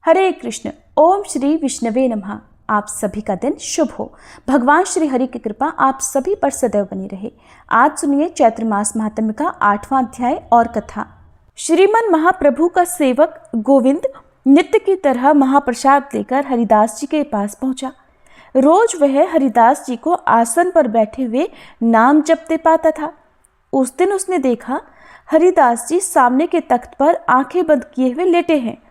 हरे कृष्ण। ओम श्री विष्णवे नमः। आप सभी का दिन शुभ हो। भगवान श्री हरि की कृपा आप सभी पर सदैव बनी रहे। आज सुनिए चैत्र मास महात्म्य का 8वां अध्याय और कथा। श्रीमन महाप्रभु का सेवक गोविंद नित्य की तरह महाप्रसाद लेकर हरिदास जी के पास पहुंचा। रोज वह हरिदास जी को आसन पर बैठे हुए नाम जपते पाता था। उस दिन उसने देखा हरिदास जी सामने के तख्त पर आंखें बंद किए हुए लेटे हैं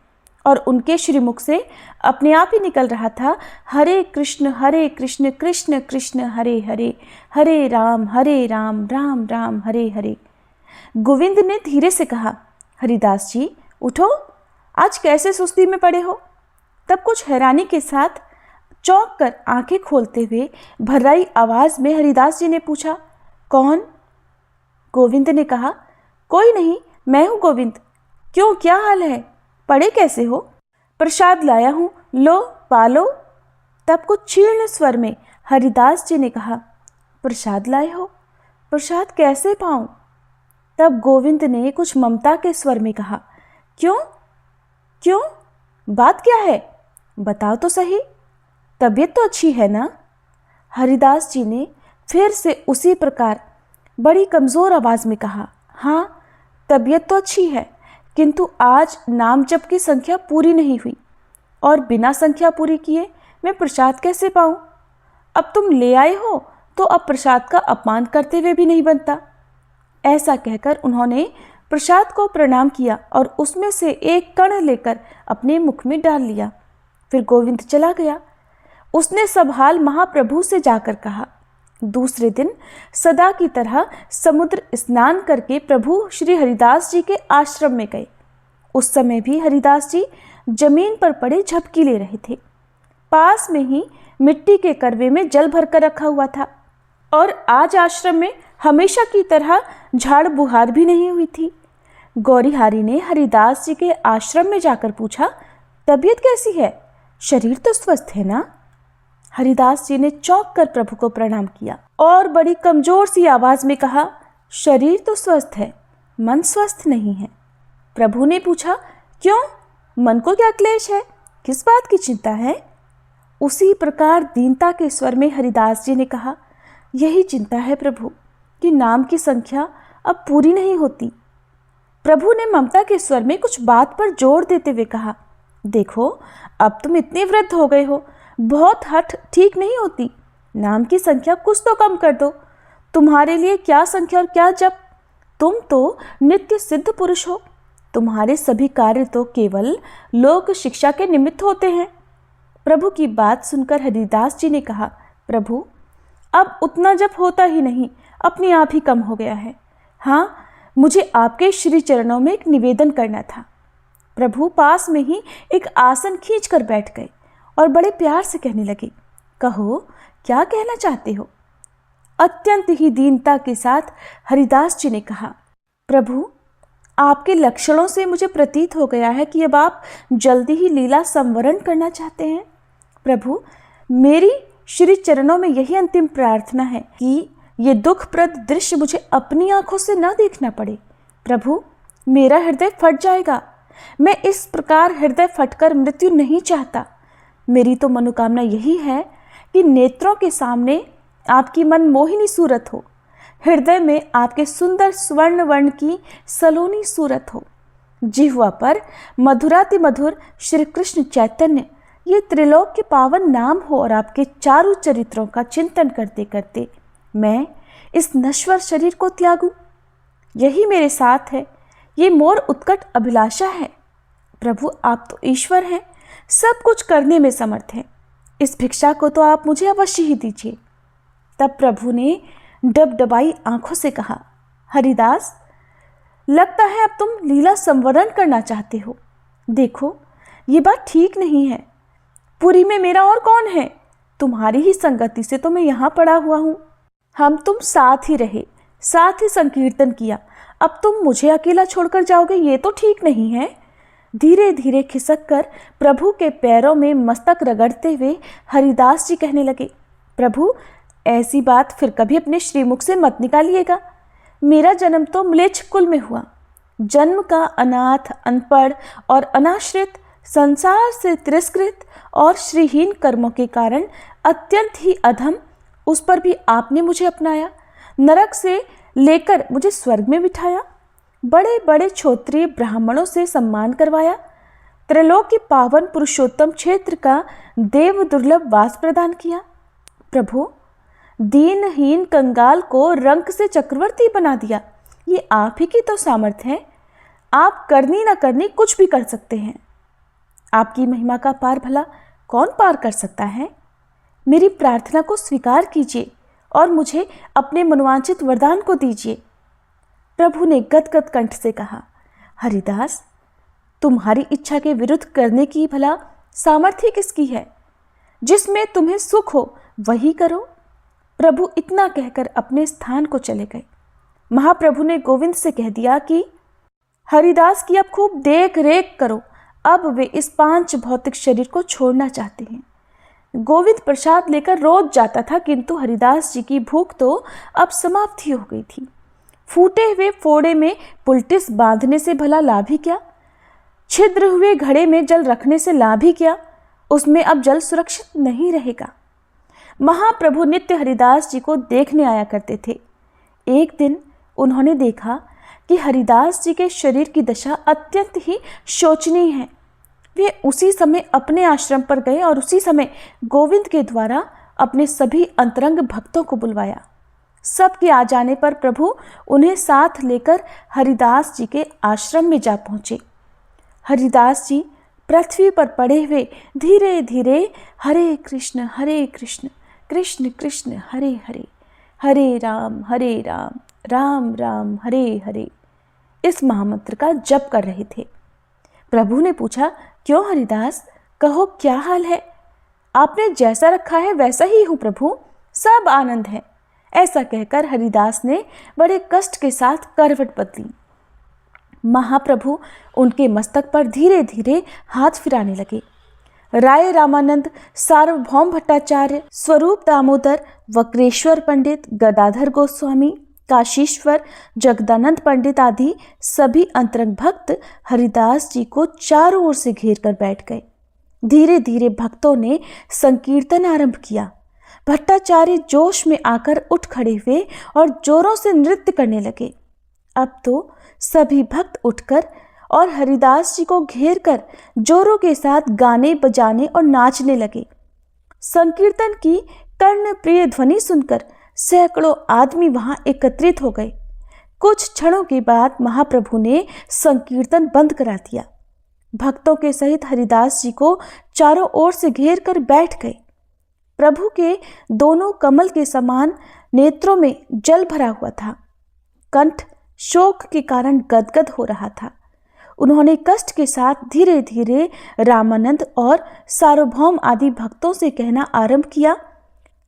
और उनके श्रीमुख से अपने आप ही निकल रहा था, हरे कृष्ण कृष्ण कृष्ण हरे हरे, हरे राम राम राम हरे हरे। गोविंद ने धीरे से कहा, हरिदास जी उठो, आज कैसे सुस्ती में पड़े हो। तब कुछ हैरानी के साथ चौंक कर आंखें खोलते हुए भर्राई आवाज में हरिदास जी ने पूछा, कौन? गोविंद ने कहा, कोई नहीं, मैं हूँ गोविंद। क्यों, क्या हाल है? पड़े कैसे हो? प्रसाद लाया हूँ, लो पालो। तब कुछ क्षीण स्वर में हरिदास जी ने कहा, प्रसाद लाए हो? प्रसाद कैसे पाऊं? तब गोविंद ने कुछ ममता के स्वर में कहा, क्यों क्यों, बात क्या है, बताओ तो सही। तबीयत तो अच्छी है ना? हरिदास जी ने फिर से उसी प्रकार बड़ी कमज़ोर आवाज़ में कहा, हाँ तबीयत तो अच्छी है, किंतु आज नाम जप की संख्या पूरी नहीं हुई और बिना संख्या पूरी किए मैं प्रसाद कैसे पाऊं? अब तुम ले आए हो तो अब प्रसाद का अपमान करते हुए भी नहीं बनता। ऐसा कहकर उन्होंने प्रसाद को प्रणाम किया और उसमें से एक कण लेकर अपने मुख में डाल लिया। फिर गोविंद चला गया। उसने सब हाल महाप्रभु से जाकर कहा। दूसरे दिन सदा की तरह समुद्र स्नान करके प्रभु श्री हरिदास जी के आश्रम में गए। उस समय भी हरिदास जी जमीन पर पड़े झपकी ले रहे थे। पास में ही मिट्टी के करवे में जल भरकर रखा हुआ था और आज आश्रम में हमेशा की तरह झाड़ बुहार भी नहीं हुई थी। गौरीहारी ने हरिदास जी के आश्रम में जाकर पूछा, तबीयत कैसी है? शरीर तो स्वस्थ है ना? हरिदास जी ने चौंक कर प्रभु को प्रणाम किया और बड़ी कमजोर सी आवाज में कहा, शरीर तो स्वस्थ है, मन स्वस्थ नहीं है। प्रभु ने पूछा, क्यों, मन को क्या क्लेश है, किस बात की चिंता है? उसी प्रकार दीनता के स्वर में हरिदास जी ने कहा, यही चिंता है प्रभु कि नाम की संख्या अब पूरी नहीं होती। प्रभु ने ममता के स्वर में कुछ बात पर जोर देते हुए कहा, देखो अब तुम इतने वृद्ध हो गए हो, बहुत हठ ठीक नहीं होती। नाम की संख्या कुछ तो कम कर दो। तुम्हारे लिए क्या संख्या और क्या जप, तुम तो नित्य सिद्ध पुरुष हो। तुम्हारे सभी कार्य तो केवल लोक शिक्षा के निमित्त होते हैं। प्रभु की बात सुनकर हरिदास जी ने कहा, प्रभु अब उतना जप होता ही नहीं, अपने आप ही कम हो गया है। हाँ, मुझे आपके श्री चरणों में एक निवेदन करना था। प्रभु पास में ही एक आसन खींच कर बैठ गए और बड़े प्यार से कहने लगे, कहो क्या कहना चाहते हो? अत्यंत ही दीनता के साथ हरिदास जी ने कहा, प्रभु आपके लक्षणों से मुझे प्रतीत हो गया है कि अब आप जल्दी ही लीला संवरण करना चाहते हैं। प्रभु मेरी श्री चरणों में यही अंतिम प्रार्थना है कि ये दुखप्रद दृश्य मुझे अपनी आंखों से न देखना पड़े। प्रभु मेरा हृदय फट जाएगा, मैं इस प्रकार हृदय फटकर मृत्यु नहीं चाहता। मेरी तो मनोकामना यही है कि नेत्रों के सामने आपकी मनमोहिनी सूरत हो, हृदय में आपके सुंदर स्वर्ण वर्ण की सलोनी सूरत हो, जिह्वा पर मधुराति मधुर श्री कृष्ण चैतन्य ये त्रिलोक के पावन नाम हो और आपके चारों चरित्रों का चिंतन करते करते मैं इस नश्वर शरीर को त्यागूं। यही मेरे साथ है, ये मोर उत्कट अभिलाषा है। प्रभु आप तो ईश्वर हैं, सब कुछ करने में समर्थ हैं। इस भिक्षा को तो आप मुझे अवश्य ही दीजिए। तब प्रभु ने डबडबाई आंखों से कहा, हरिदास लगता है अब तुम लीला संवरण करना चाहते हो। देखो ये बात ठीक नहीं है। पुरी में मेरा और कौन है? तुम्हारी ही संगति से तो मैं यहाँ पड़ा हुआ हूँ। हम तुम साथ ही रहे, साथ ही संकीर्तन किया, अब तुम मुझे अकेला छोड़कर जाओगे, ये तो ठीक नहीं है। धीरे धीरे खिसक कर प्रभु के पैरों में मस्तक रगड़ते हुए हरिदास जी कहने लगे, प्रभु ऐसी बात फिर कभी अपने श्रीमुख से मत निकालिएगा। मेरा जन्म तो म्लेच्छ कुल में हुआ। जन्म का अनाथ, अनपढ़ और अनाश्रित संसार से तिरस्कृत और श्रीहीन कर्मों के कारण अत्यंत ही अधम, उस पर भी आपने मुझे अपनाया। नरक से लेकर मुझे स्वर्ग में बिठाया। बड़े बड़े क्षत्रिय ब्राह्मणों से सम्मान करवाया। त्रैलोक के पावन पुरुषोत्तम क्षेत्र का देव दुर्लभ वास प्रदान किया। प्रभु, दीनहीन कंगाल को रंक से चक्रवर्ती बना दिया। ये आप ही की तो सामर्थ्य है। आप करनी न करनी कुछ भी कर सकते हैं। आपकी महिमा का पार भला कौन पार कर सकता है। मेरी प्रार्थना को स्वीकार कीजिए और मुझे अपने मनोवांछित वरदान को दीजिए। प्रभु ने गदगद कंठ से कहा, हरिदास, तुम्हारी इच्छा के विरुद्ध करने की भला सामर्थ्य किसकी है। जिसमें तुम्हें सुख हो वही करो। प्रभु इतना कहकर अपने स्थान को चले गए। महाप्रभु ने गोविंद से कह दिया कि हरिदास की अब खूब देख रेख करो। अब वे इस पांच भौतिक शरीर को छोड़ना चाहते हैं। गोविंद प्रसाद लेकर रोज जाता था, किंतु हरिदास जी की भूख तो अब समाप्ति हो गई थी। फूटे हुए फोड़े में पुलटिस बांधने से भला लाभ ही क्या। छिद्र हुए घड़े में जल रखने से लाभ ही क्या। उसमें अब जल सुरक्षित नहीं रहेगा। महाप्रभु नित्य हरिदास जी को देखने आया करते थे। एक दिन उन्होंने देखा कि हरिदास जी के शरीर की दशा अत्यंत ही शोचनीय है। वे उसी समय अपने आश्रम पर गए और उसी समय गोविंद के द्वारा अपने सभी अंतरंग भक्तों को बुलवाया। सबके आ जाने पर प्रभु उन्हें साथ लेकर हरिदास जी के आश्रम में जा पहुँचे। हरिदास जी पृथ्वी पर पड़े हुए धीरे धीरे हरे कृष्ण कृष्ण कृष्ण हरे हरे, हरे राम राम राम हरे हरे इस महामंत्र का जप कर रहे थे। प्रभु ने पूछा, क्यों हरिदास, कहो क्या हाल है। आपने जैसा रखा है वैसा ही हूँ प्रभु, सब आनंद है। ऐसा कहकर हरिदास ने बड़े कष्ट के साथ करवट बदली। महाप्रभु उनके मस्तक पर धीरे धीरे हाथ फिराने लगे। राय रामानंद, सार्वभौम भट्टाचार्य, स्वरूप दामोदर, वक्रेश्वर पंडित, गदाधर गोस्वामी, काशीश्वर, जगदानंद पंडित आदि सभी अंतरंग भक्त हरिदास जी को चारों ओर से घेर कर बैठ गए। धीरे धीरे भक्तों ने संकीर्तन आरंभ किया। भट्टाचार्य जोश में आकर उठ खड़े हुए और जोरों से नृत्य करने लगे। अब तो सभी भक्त उठकर और हरिदास जी को घेर कर जोरों के साथ गाने बजाने और नाचने लगे। संकीर्तन की कर्ण प्रिय ध्वनि सुनकर सैकड़ों आदमी वहां एकत्रित हो गए। कुछ क्षणों के बाद महाप्रभु ने संकीर्तन बंद करा दिया। भक्तों के सहित हरिदास जी को चारों ओर से घेर कर बैठ गए। प्रभु के दोनों कमल के समान नेत्रों में जल भरा हुआ था। कंठ शोक के कारण गदगद हो रहा था। उन्होंने कष्ट के साथ धीरे धीरे रामानंद और सार्वभौम आदि भक्तों से कहना आरंभ किया।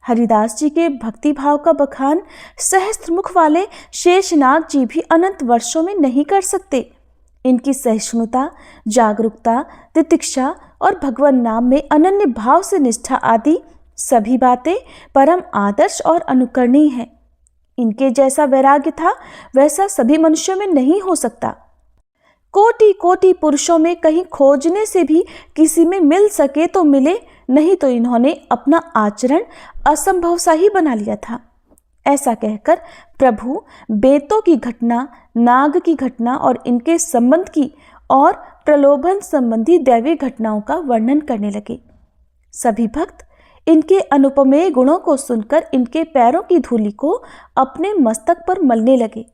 हरिदास जी के भक्ति भाव का बखान सहस्त्र मुख वाले शेषनाग जी भी अनंत वर्षों में नहीं कर सकते। इनकी सहिष्णुता, जागरूकता, तितिक्षा और भगवान नाम में अनन्य भाव से निष्ठा आदि सभी बातें परम आदर्श और अनुकरणीय हैं। इनके जैसा वैराग्य था वैसा सभी मनुष्यों में नहीं हो सकता। कोटि कोटि पुरुषों में कहीं खोजने से भी किसी में मिल सके तो मिले, नहीं तो इन्होंने अपना आचरण असंभव सा ही बना लिया था। ऐसा कहकर प्रभु बेतों की घटना, नाग की घटना और इनके संबंध की और प्रलोभन संबंधी दैवी घटनाओं का वर्णन करने लगे। सभी भक्त इनके अनुपमेय गुणों को सुनकर इनके पैरों की धूलि को अपने मस्तक पर मलने लगे।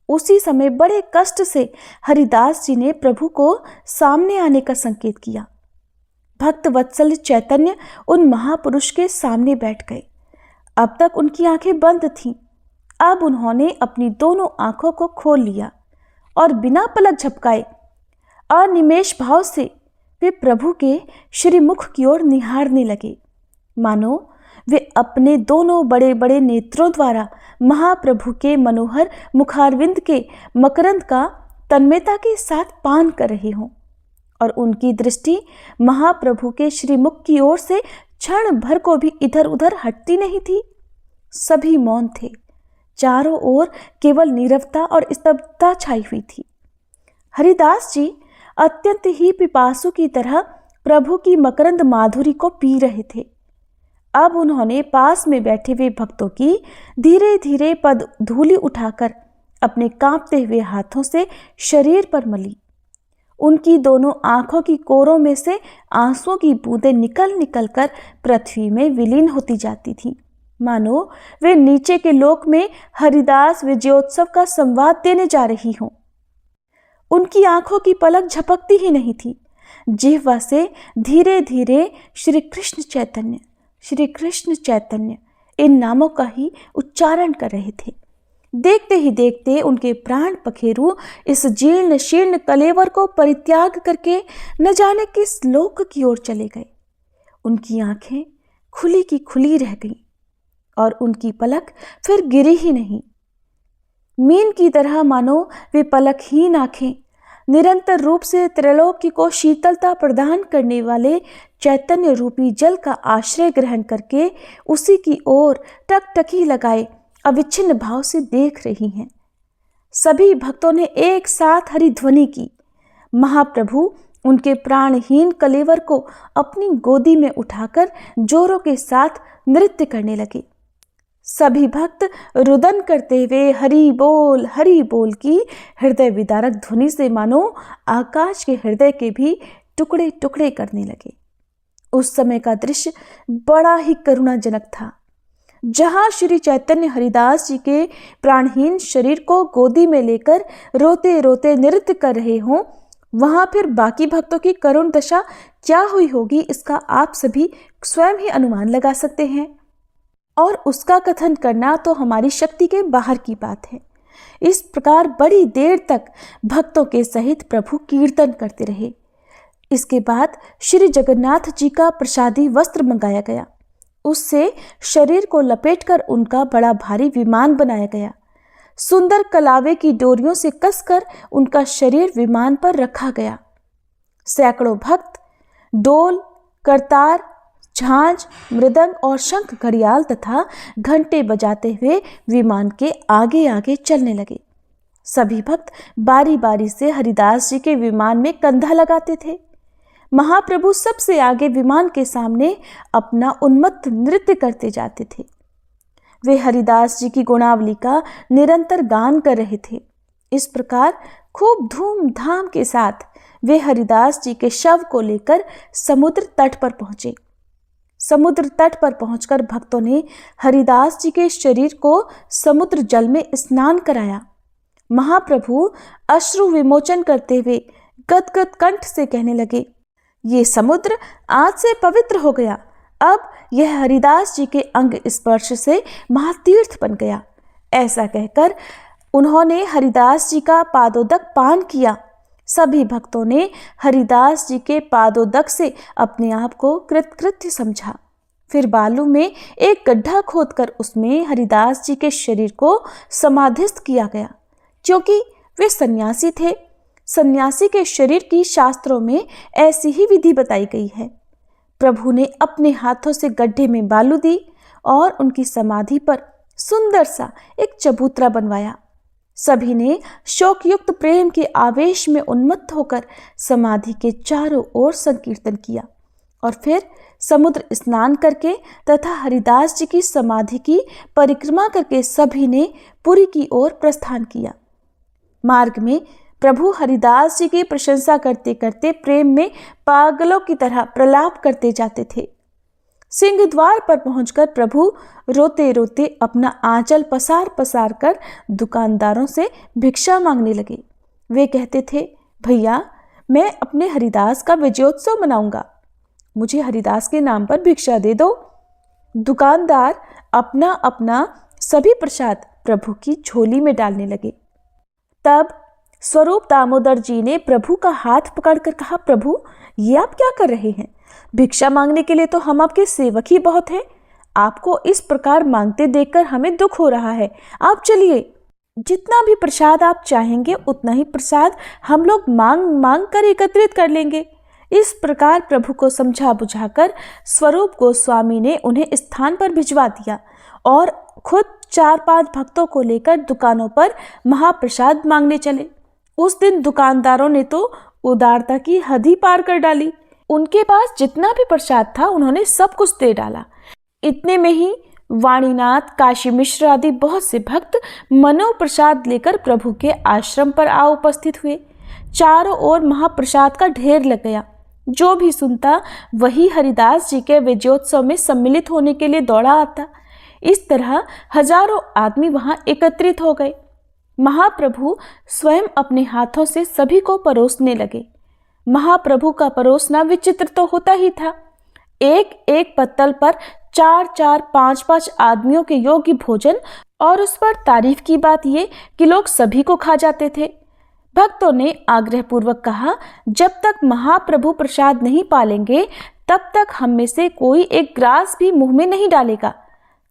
उसी समय बड़े कष्ट से हरिदास जी ने प्रभु को सामने आने का संकेत किया। भक्त वत्सल चैतन्य उन महापुरुष के सामने बैठ गए। अब तक उनकी आंखें बंद थीं। अब उन्होंने अपनी दोनों आंखों को खोल लिया और बिना पलक झपकाए अनिमेष भाव से वे प्रभु के श्रीमुख की ओर निहारने लगे, मानो वे अपने दोनों बड़े बड़े नेत्रों द्वारा महाप्रभु के मनोहर मुखारविंद के मकरंद का तन्मयता के साथ पान कर रहे हों। और उनकी दृष्टि महाप्रभु के श्रीमुख की ओर से क्षण भर को भी इधर उधर हटती नहीं थी। सभी मौन थे। चारों ओर केवल नीरवता और स्तब्धता छाई हुई थी। हरिदास जी अत्यंत ही पिपासु की तरह प्रभु की मकरंद माधुरी को पी रहे थे। अब उन्होंने पास में बैठे हुए भक्तों की धीरे धीरे पद धूलि उठाकर अपने कांपते हुए हाथों से शरीर पर मली। उनकी दोनों आंखों की कोरों में से आंसुओं की बूंदें निकल निकल कर पृथ्वी में विलीन होती जाती थीं, मानो वे नीचे के लोक में हरिदास विजयोत्सव का संवाद देने जा रही हों। उनकी आंखों की पलक झपकती ही नहीं थी। जिह्वा से धीरे धीरे श्री कृष्ण चैतन्य इन नामों का ही उच्चारण कर रहे थे। देखते ही देखते उनके प्राण पखेरु इस जीर्ण शीर्ण कलेवर को परित्याग करके न जाने किस लोक की ओर चले गए। उनकी आंखें खुली की खुली रह गईं और उनकी पलक फिर गिरी ही नहीं। मीन की तरह मानो वे पलकहीन आंखें निरंतर रूप से त्रैलोक्य को शीतलता प्रदान करने वाले चैतन्य रूपी जल का आश्रय ग्रहण करके उसी की ओर टकटकी लगाए अविच्छिन्न भाव से देख रही हैं। सभी भक्तों ने एक साथ हरिध्वनि की। महाप्रभु उनके प्राणहीन कलेवर को अपनी गोदी में उठाकर जोरों के साथ नृत्य करने लगे। सभी भक्त रुदन करते हुए हरि बोल की हृदय विदारक ध्वनि से मानो आकाश के हृदय के भी टुकड़े टुकड़े करने लगे। उस समय का दृश्य बड़ा ही करुणाजनक था। जहां श्री चैतन्य हरिदास जी के प्राणहीन शरीर को गोदी में लेकर रोते रोते नृत्य कर रहे हों, वहां फिर बाकी भक्तों की करुण दशा क्या हुई होगी, इसका आप सभी स्वयं ही अनुमान लगा सकते हैं। और उसका कथन करना तो हमारी शक्ति के बाहर की बात है। इस प्रकार बड़ी देर तक भक्तों के सहित प्रभु कीर्तन करते रहे। इसके बाद श्री जगन्नाथ जी का प्रसादी वस्त्र मंगाया गया। उससे शरीर को लपेटकर उनका बड़ा भारी विमान बनाया गया। सुंदर कलावे की डोरियों से कसकर उनका शरीर विमान पर रखा गया। सैकड़ों भक्त डोल, करतार, झांझ, मृदंग और शंख घड़ियाल तथा घंटे बजाते हुए विमान के आगे आगे चलने लगे। सभी भक्त बारी बारी से हरिदास जी के विमान में कंधा लगाते थे। महाप्रभु सबसे आगे विमान के सामने अपना उन्मत्त नृत्य करते जाते थे। वे हरिदास जी की गुणावली का निरंतर गान कर रहे थे। इस प्रकार खूब धूमधाम के साथ वे हरिदास जी के शव को लेकर समुद्र तट पर पहुंचे। समुद्र तट पर पहुंचकर भक्तों ने हरिदास जी के शरीर को समुद्र जल में स्नान कराया। महाप्रभु अश्रु विमोचन करते हुए गदगद कंठ से कहने लगे, ये समुद्र आज से पवित्र हो गया। अब यह हरिदास जी के अंग स्पर्श से महातीर्थ बन गया। ऐसा कहकर उन्होंने हरिदास जी का पादोदक पान किया। सभी भक्तों ने हरिदास जी के पादोदक से अपने आप को कृतकृत्य समझा। फिर बालू में एक गड्ढा खोदकर उसमें हरिदास जी के शरीर को समाधिस्थ किया गया। क्योंकि वे सन्यासी थे, सन्यासी के शरीर की शास्त्रों में ऐसी ही विधि बताई गई है। प्रभु ने अपने हाथों से गड्ढे में बालू दी और उनकी समाधि पर सुंदर सा एक चबूतरा बनवाया। सभी ने शोकयुक्त प्रेम के आवेश में उन्मत्त होकर समाधि के चारों ओर संकीर्तन किया और फिर समुद्र स्नान करके तथा हरिदास जी की समाधि की परिक्रमा करके सभी ने पुरी की ओर प्रस्थान किया। मार्ग में प्रभु हरिदास जी की प्रशंसा करते करते प्रेम में पागलों की तरह प्रलाप करते जाते थे। सिंह द्वार पर पहुंचकर प्रभु रोते रोते अपना आंचल पसार पसार कर दुकानदारों से भिक्षा मांगने लगे। वे कहते थे, भैया मैं अपने हरिदास का विजयोत्सव मनाऊंगा, मुझे हरिदास के नाम पर भिक्षा दे दो। दुकानदार अपना अपना सभी प्रसाद प्रभु की झोली में डालने लगे। तब स्वरूप दामोदर जी ने प्रभु का हाथ पकड़कर कहा, प्रभु ये आप क्या कर रहे हैं? भिक्षा मांगने के लिए तो हम आपके सेवक ही बहुत हैं। आपको इस प्रकार मांगते देखकर हमें दुख हो रहा है। आप चलिए, जितना भी प्रसाद आप चाहेंगे उतना ही प्रसाद हम लोग मांग मांग कर एकत्रित कर लेंगे। इस प्रकार प्रभु को समझा बुझाकर स्वरूप गोस्वामी ने उन्हें स्थान पर भिजवा दिया और खुद 4-5 भक्तों को लेकर दुकानों पर महाप्रसाद मांगने चले। उस दिन दुकानदारों ने तो उदारता की हद ही पार कर डाली। उनके पास जितना भी प्रसाद था उन्होंने सब कुछ दे डाला। इतने में ही वाणीनाथ, काशी मिश्र आदि बहुत से भक्त मनोप्रसाद लेकर प्रभु के आश्रम पर आ उपस्थित हुए। चारों ओर महाप्रसाद का ढेर लग गया। जो भी सुनता वही हरिदास जी के विजयोत्सव में सम्मिलित होने के लिए दौड़ा आता। इस तरह हजारों आदमी वहां एकत्रित हो गए। महाप्रभु स्वयं अपने हाथों से सभी को परोसने लगे। महाप्रभु का परोसना विचित्र तो होता ही था। एक एक पत्तल पर 4-4, 5-5 आदमियों के योग्य भोजन, और उस पर तारीफ की बात ये कि लोग सभी को खा जाते थे। भक्तों ने आग्रह पूर्वक कहा, जब तक महाप्रभु प्रसाद नहीं पालेंगे तब तक हम में से कोई एक ग्रास भी मुंह में नहीं डालेगा।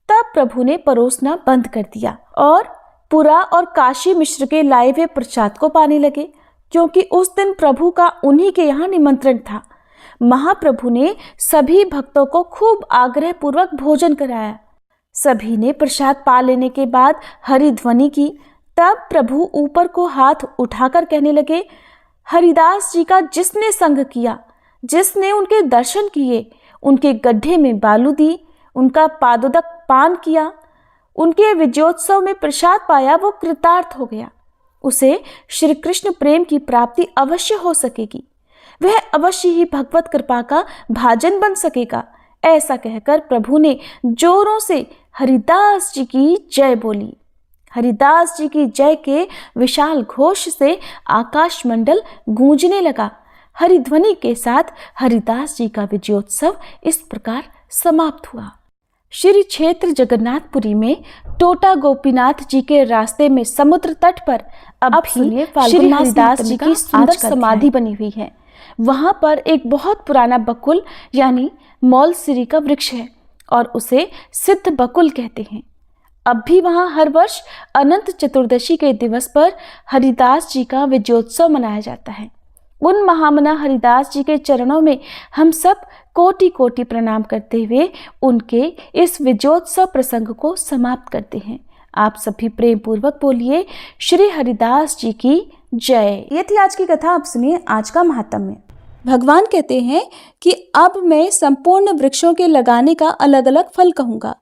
तब प्रभु ने परोसना बंद कर दिया और पुरा और काशी मिश्र के लाए हुए प्रसाद को पाने लगे, क्योंकि उस दिन प्रभु का उन्हीं के यहाँ निमंत्रण था। महाप्रभु ने सभी भक्तों को खूब आग्रह पूर्वक भोजन कराया। सभी ने प्रसाद पा लेने के बाद हरिध्वनि की। तब प्रभु ऊपर को हाथ उठाकर कहने लगे, हरिदास जी का जिसने संग किया, जिसने उनके दर्शन किए, उनके गड्ढे में बालू दी, उनका पादोदक पान किया, उनके विजयोत्सव में प्रसाद पाया, वो कृतार्थ हो गया। उसे श्री कृष्ण प्रेम की प्राप्ति अवश्य हो सकेगी। वह अवश्य ही भगवत कृपा का भाजन बन सकेगा। ऐसा कहकर प्रभु ने जोरों से हरिदास जी की जय बोली। हरिदास जी की जय के विशाल घोष से आकाश मंडल गूंजने लगा। हरिध्वनि के साथ हरिदास जी का विजयोत्सव इस प्रकार समाप्त हुआ। श्री क्षेत्र जगन्नाथपुरी में टोटा गोपीनाथ जी के रास्ते में समुद्र तट पर अब श्री हरिदास जी की सुंदर समाधि बनी हुई है। वहां पर एक बहुत पुराना बकुल यानी मौलसिरी का वृक्ष है और उसे सिद्ध बकुल कहते हैं। अब भी वहां हर वर्ष अनंत चतुर्दशी के दिवस पर हरिदास जी का विजयोत्सव मनाया जाता है। उन महामना हरिदास जी के चरणों में हम सब कोटि कोटि प्रणाम करते हुए उनके इस विजयोत्सव प्रसंग को समाप्त करते हैं। आप सभी प्रेम पूर्वक बोलिए, श्री हरिदास जी की जय। ये थी आज की कथा। आप सुनिए आज का महात्म्य। भगवान कहते हैं कि अब मैं संपूर्ण वृक्षों के लगाने का अलग अलग फल कहूंगा।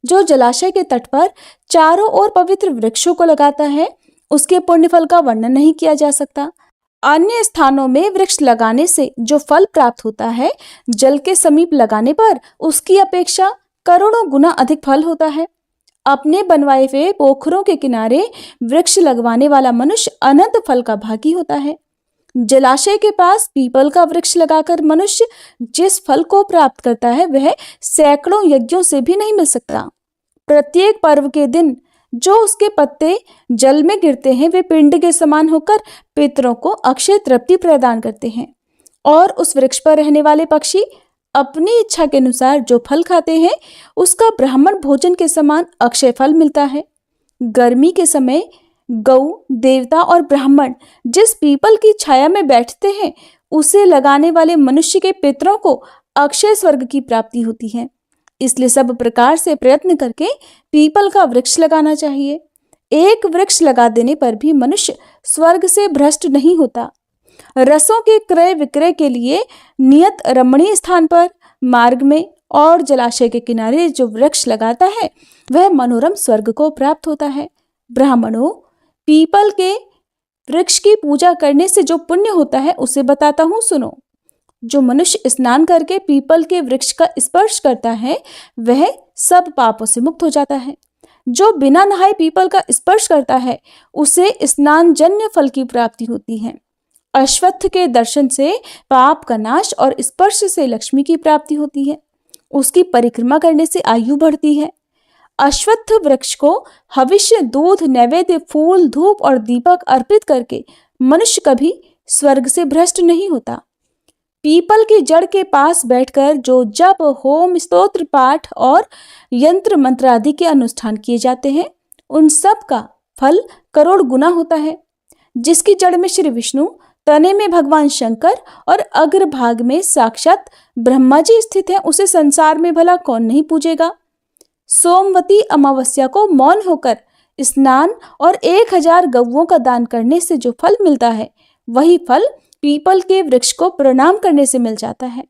जो जलाशय के तट पर चारों ओर पवित्र वृक्षों को लगाता है उसके पुण्य फल का वर्णन नहीं किया जा सकता। अन्य स्थानों में वृक्ष लगाने से जो फल प्राप्त होता है, जल के समीप लगाने पर उसकी अपेक्षा करोड़ों गुना अधिक फल होता है। अपने बनवाए हुए पोखरों के किनारे वृक्ष लगवाने वाला मनुष्य अनंत फल का भागी होता है। जलाशय के पास पीपल का वृक्ष लगाकर मनुष्य जिस फल को प्राप्त करता है वह सैकड़ों यज्ञों से भी नहीं मिल सकता। प्रत्येक पर्व के दिन जो उसके पत्ते जल में गिरते हैं वे पिंड के समान होकर पितरों को अक्षय तृप्ति प्रदान करते हैं, और उस वृक्ष पर रहने वाले पक्षी अपनी इच्छा के अनुसार जो फल खाते हैं उसका ब्राह्मण भोजन के समान अक्षय फल मिलता है। गर्मी के समय गौ, देवता और ब्राह्मण जिस पीपल की छाया में बैठते हैं उसे लगाने वाले मनुष्य के पितरों को अक्षय स्वर्ग की प्राप्ति होती है। इसलिए सब प्रकार से प्रयत्न करके पीपल का वृक्ष लगाना चाहिए। एक वृक्ष लगा देने पर भी मनुष्य स्वर्ग से भ्रष्ट नहीं होता। रसों के क्रय विक्रय के लिए नियत रमणीय स्थान पर, मार्ग में और जलाशय के किनारे जो वृक्ष लगाता है वह मनोरम स्वर्ग को प्राप्त होता है। ब्राह्मणों, पीपल के वृक्ष की पूजा करने से जो पुण्य होता है उसे बताता हूँ, सुनो। जो मनुष्य स्नान करके पीपल के वृक्ष का स्पर्श करता है वह सब पापों से मुक्त हो जाता है। जो बिना नहाए पीपल का स्पर्श करता है उसे स्नान जन्य फल की प्राप्ति होती है। अश्वत्थ के दर्शन से पाप का नाश और स्पर्श से लक्ष्मी की प्राप्ति होती है। उसकी परिक्रमा करने से आयु बढ़ती है। अश्वत्थ वृक्ष को हविष्य, दूध, नैवेद्य, फूल, धूप और दीपक अर्पित करके मनुष्य कभी स्वर्ग से भ्रष्ट नहीं होता। पीपल की जड़ के पास बैठकर जो जप, होम, स्तोत्र पाठ और यंत्र मंत्र आदि के अनुष्ठान किए जाते हैं उन सब का फल करोड़ गुना होता है। जिसकी जड़ में श्री विष्णु, तने में भगवान शंकर और अग्रभाग में साक्षात ब्रह्मा जी स्थित हैं उसे संसार में भला कौन नहीं पूजेगा। सोमवती अमावस्या को मौन होकर स्नान और 1000 गौओं का दान करने से जो फल मिलता है वही फल पीपल के वृक्ष को प्रणाम करने से मिल जाता है।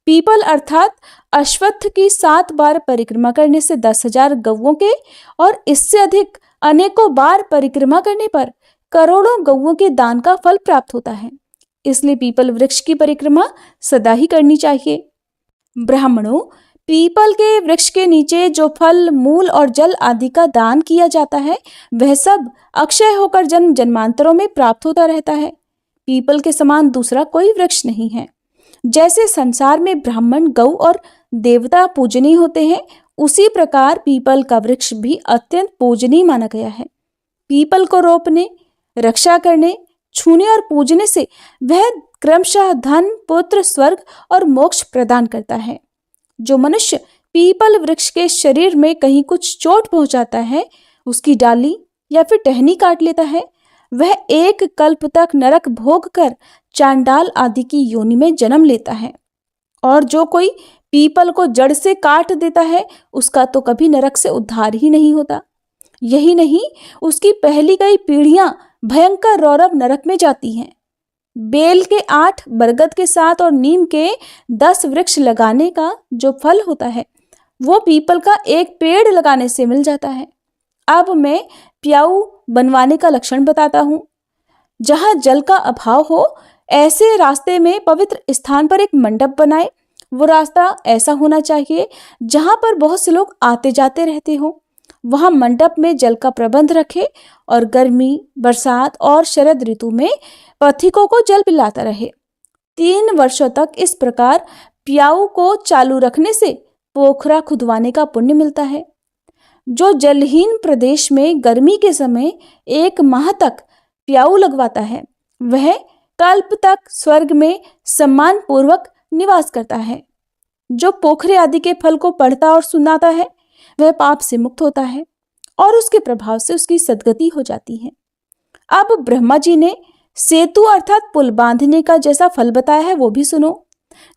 पीपल अर्थात अश्वत्थ की 7 बार परिक्रमा करने से 10,000 गौओं के और इससे अधिक अनेकों बार परिक्रमा करने पर करोड़ों गौओं के दान का फल प्राप्त होता है। इसलिए पीपल वृक्ष की परिक्रमा सदा ही करनी चाहिए। ब्राह्मणों, पीपल के वृक्ष के नीचे जो फल, मूल और जल आदि का दान किया जाता है वह सब अक्षय होकर जन्म जन्मांतरों में प्राप्त होता रहता है। पीपल के समान दूसरा कोई वृक्ष नहीं है। जैसे संसार में ब्राह्मण, गौ और देवता पूजनीय होते हैं, उसी प्रकार पीपल का वृक्ष भी अत्यंत पूजनीय माना गया है। पीपल को रोपने, रक्षा करने, छूने और पूजने से वह क्रमशः धन, पुत्र, स्वर्ग और मोक्ष प्रदान करता है। जो मनुष्य पीपल वृक्ष के शरीर में कहीं कुछ चोट पहुंचाता है, उसकी डाली या फिर टहनी काट लेता है, वह 1 कल्प तक नरक भोग कर चांडाल आदि की योनि में जन्म लेता है। और जो कोई पीपल को जड़ से काट देता है, उसका तो कभी नरक से उद्धार ही नहीं होता। यही नहीं, उसकी पहली कई पीढ़ियां भयंकर रौरव नरक में जाती हैं। बेल के 8, बरगद के 7 और नीम के 10 वृक्ष लगाने का जो फल होता है वो पीपल का 1 पेड़ लगाने से मिल जाता है। अब मैं प्याऊ बनवाने का लक्षण बताता हूँ। जहाँ जल का अभाव हो, ऐसे रास्ते में पवित्र स्थान पर एक मंडप बनाए। वो रास्ता ऐसा होना चाहिए जहाँ पर बहुत से लोग आते जाते रहते हो। वहाँ मंडप में जल का प्रबंध रखे और गर्मी, बरसात और शरद ऋतु में पथिकों को जल पिलाता रहे। 3 वर्षों तक इस प्रकार प्याऊ को चालू रखने से पोखरा खुदवाने का पुण्य मिलता है। जो जलहीन प्रदेश में गर्मी के समय 1 माह तक प्याऊ लगवाता है, वह कल्प तक स्वर्ग में सम्मान पूर्वक निवास करता है। जो पोखरे आदि के फल को पढ़ता और सुनाता है, वह पाप से मुक्त होता है और उसके प्रभाव से उसकी सद्गति हो जाती है। अब ब्रह्मा जी ने सेतु अर्थात पुल बांधने का जैसा फल बताया है वो भी सुनो।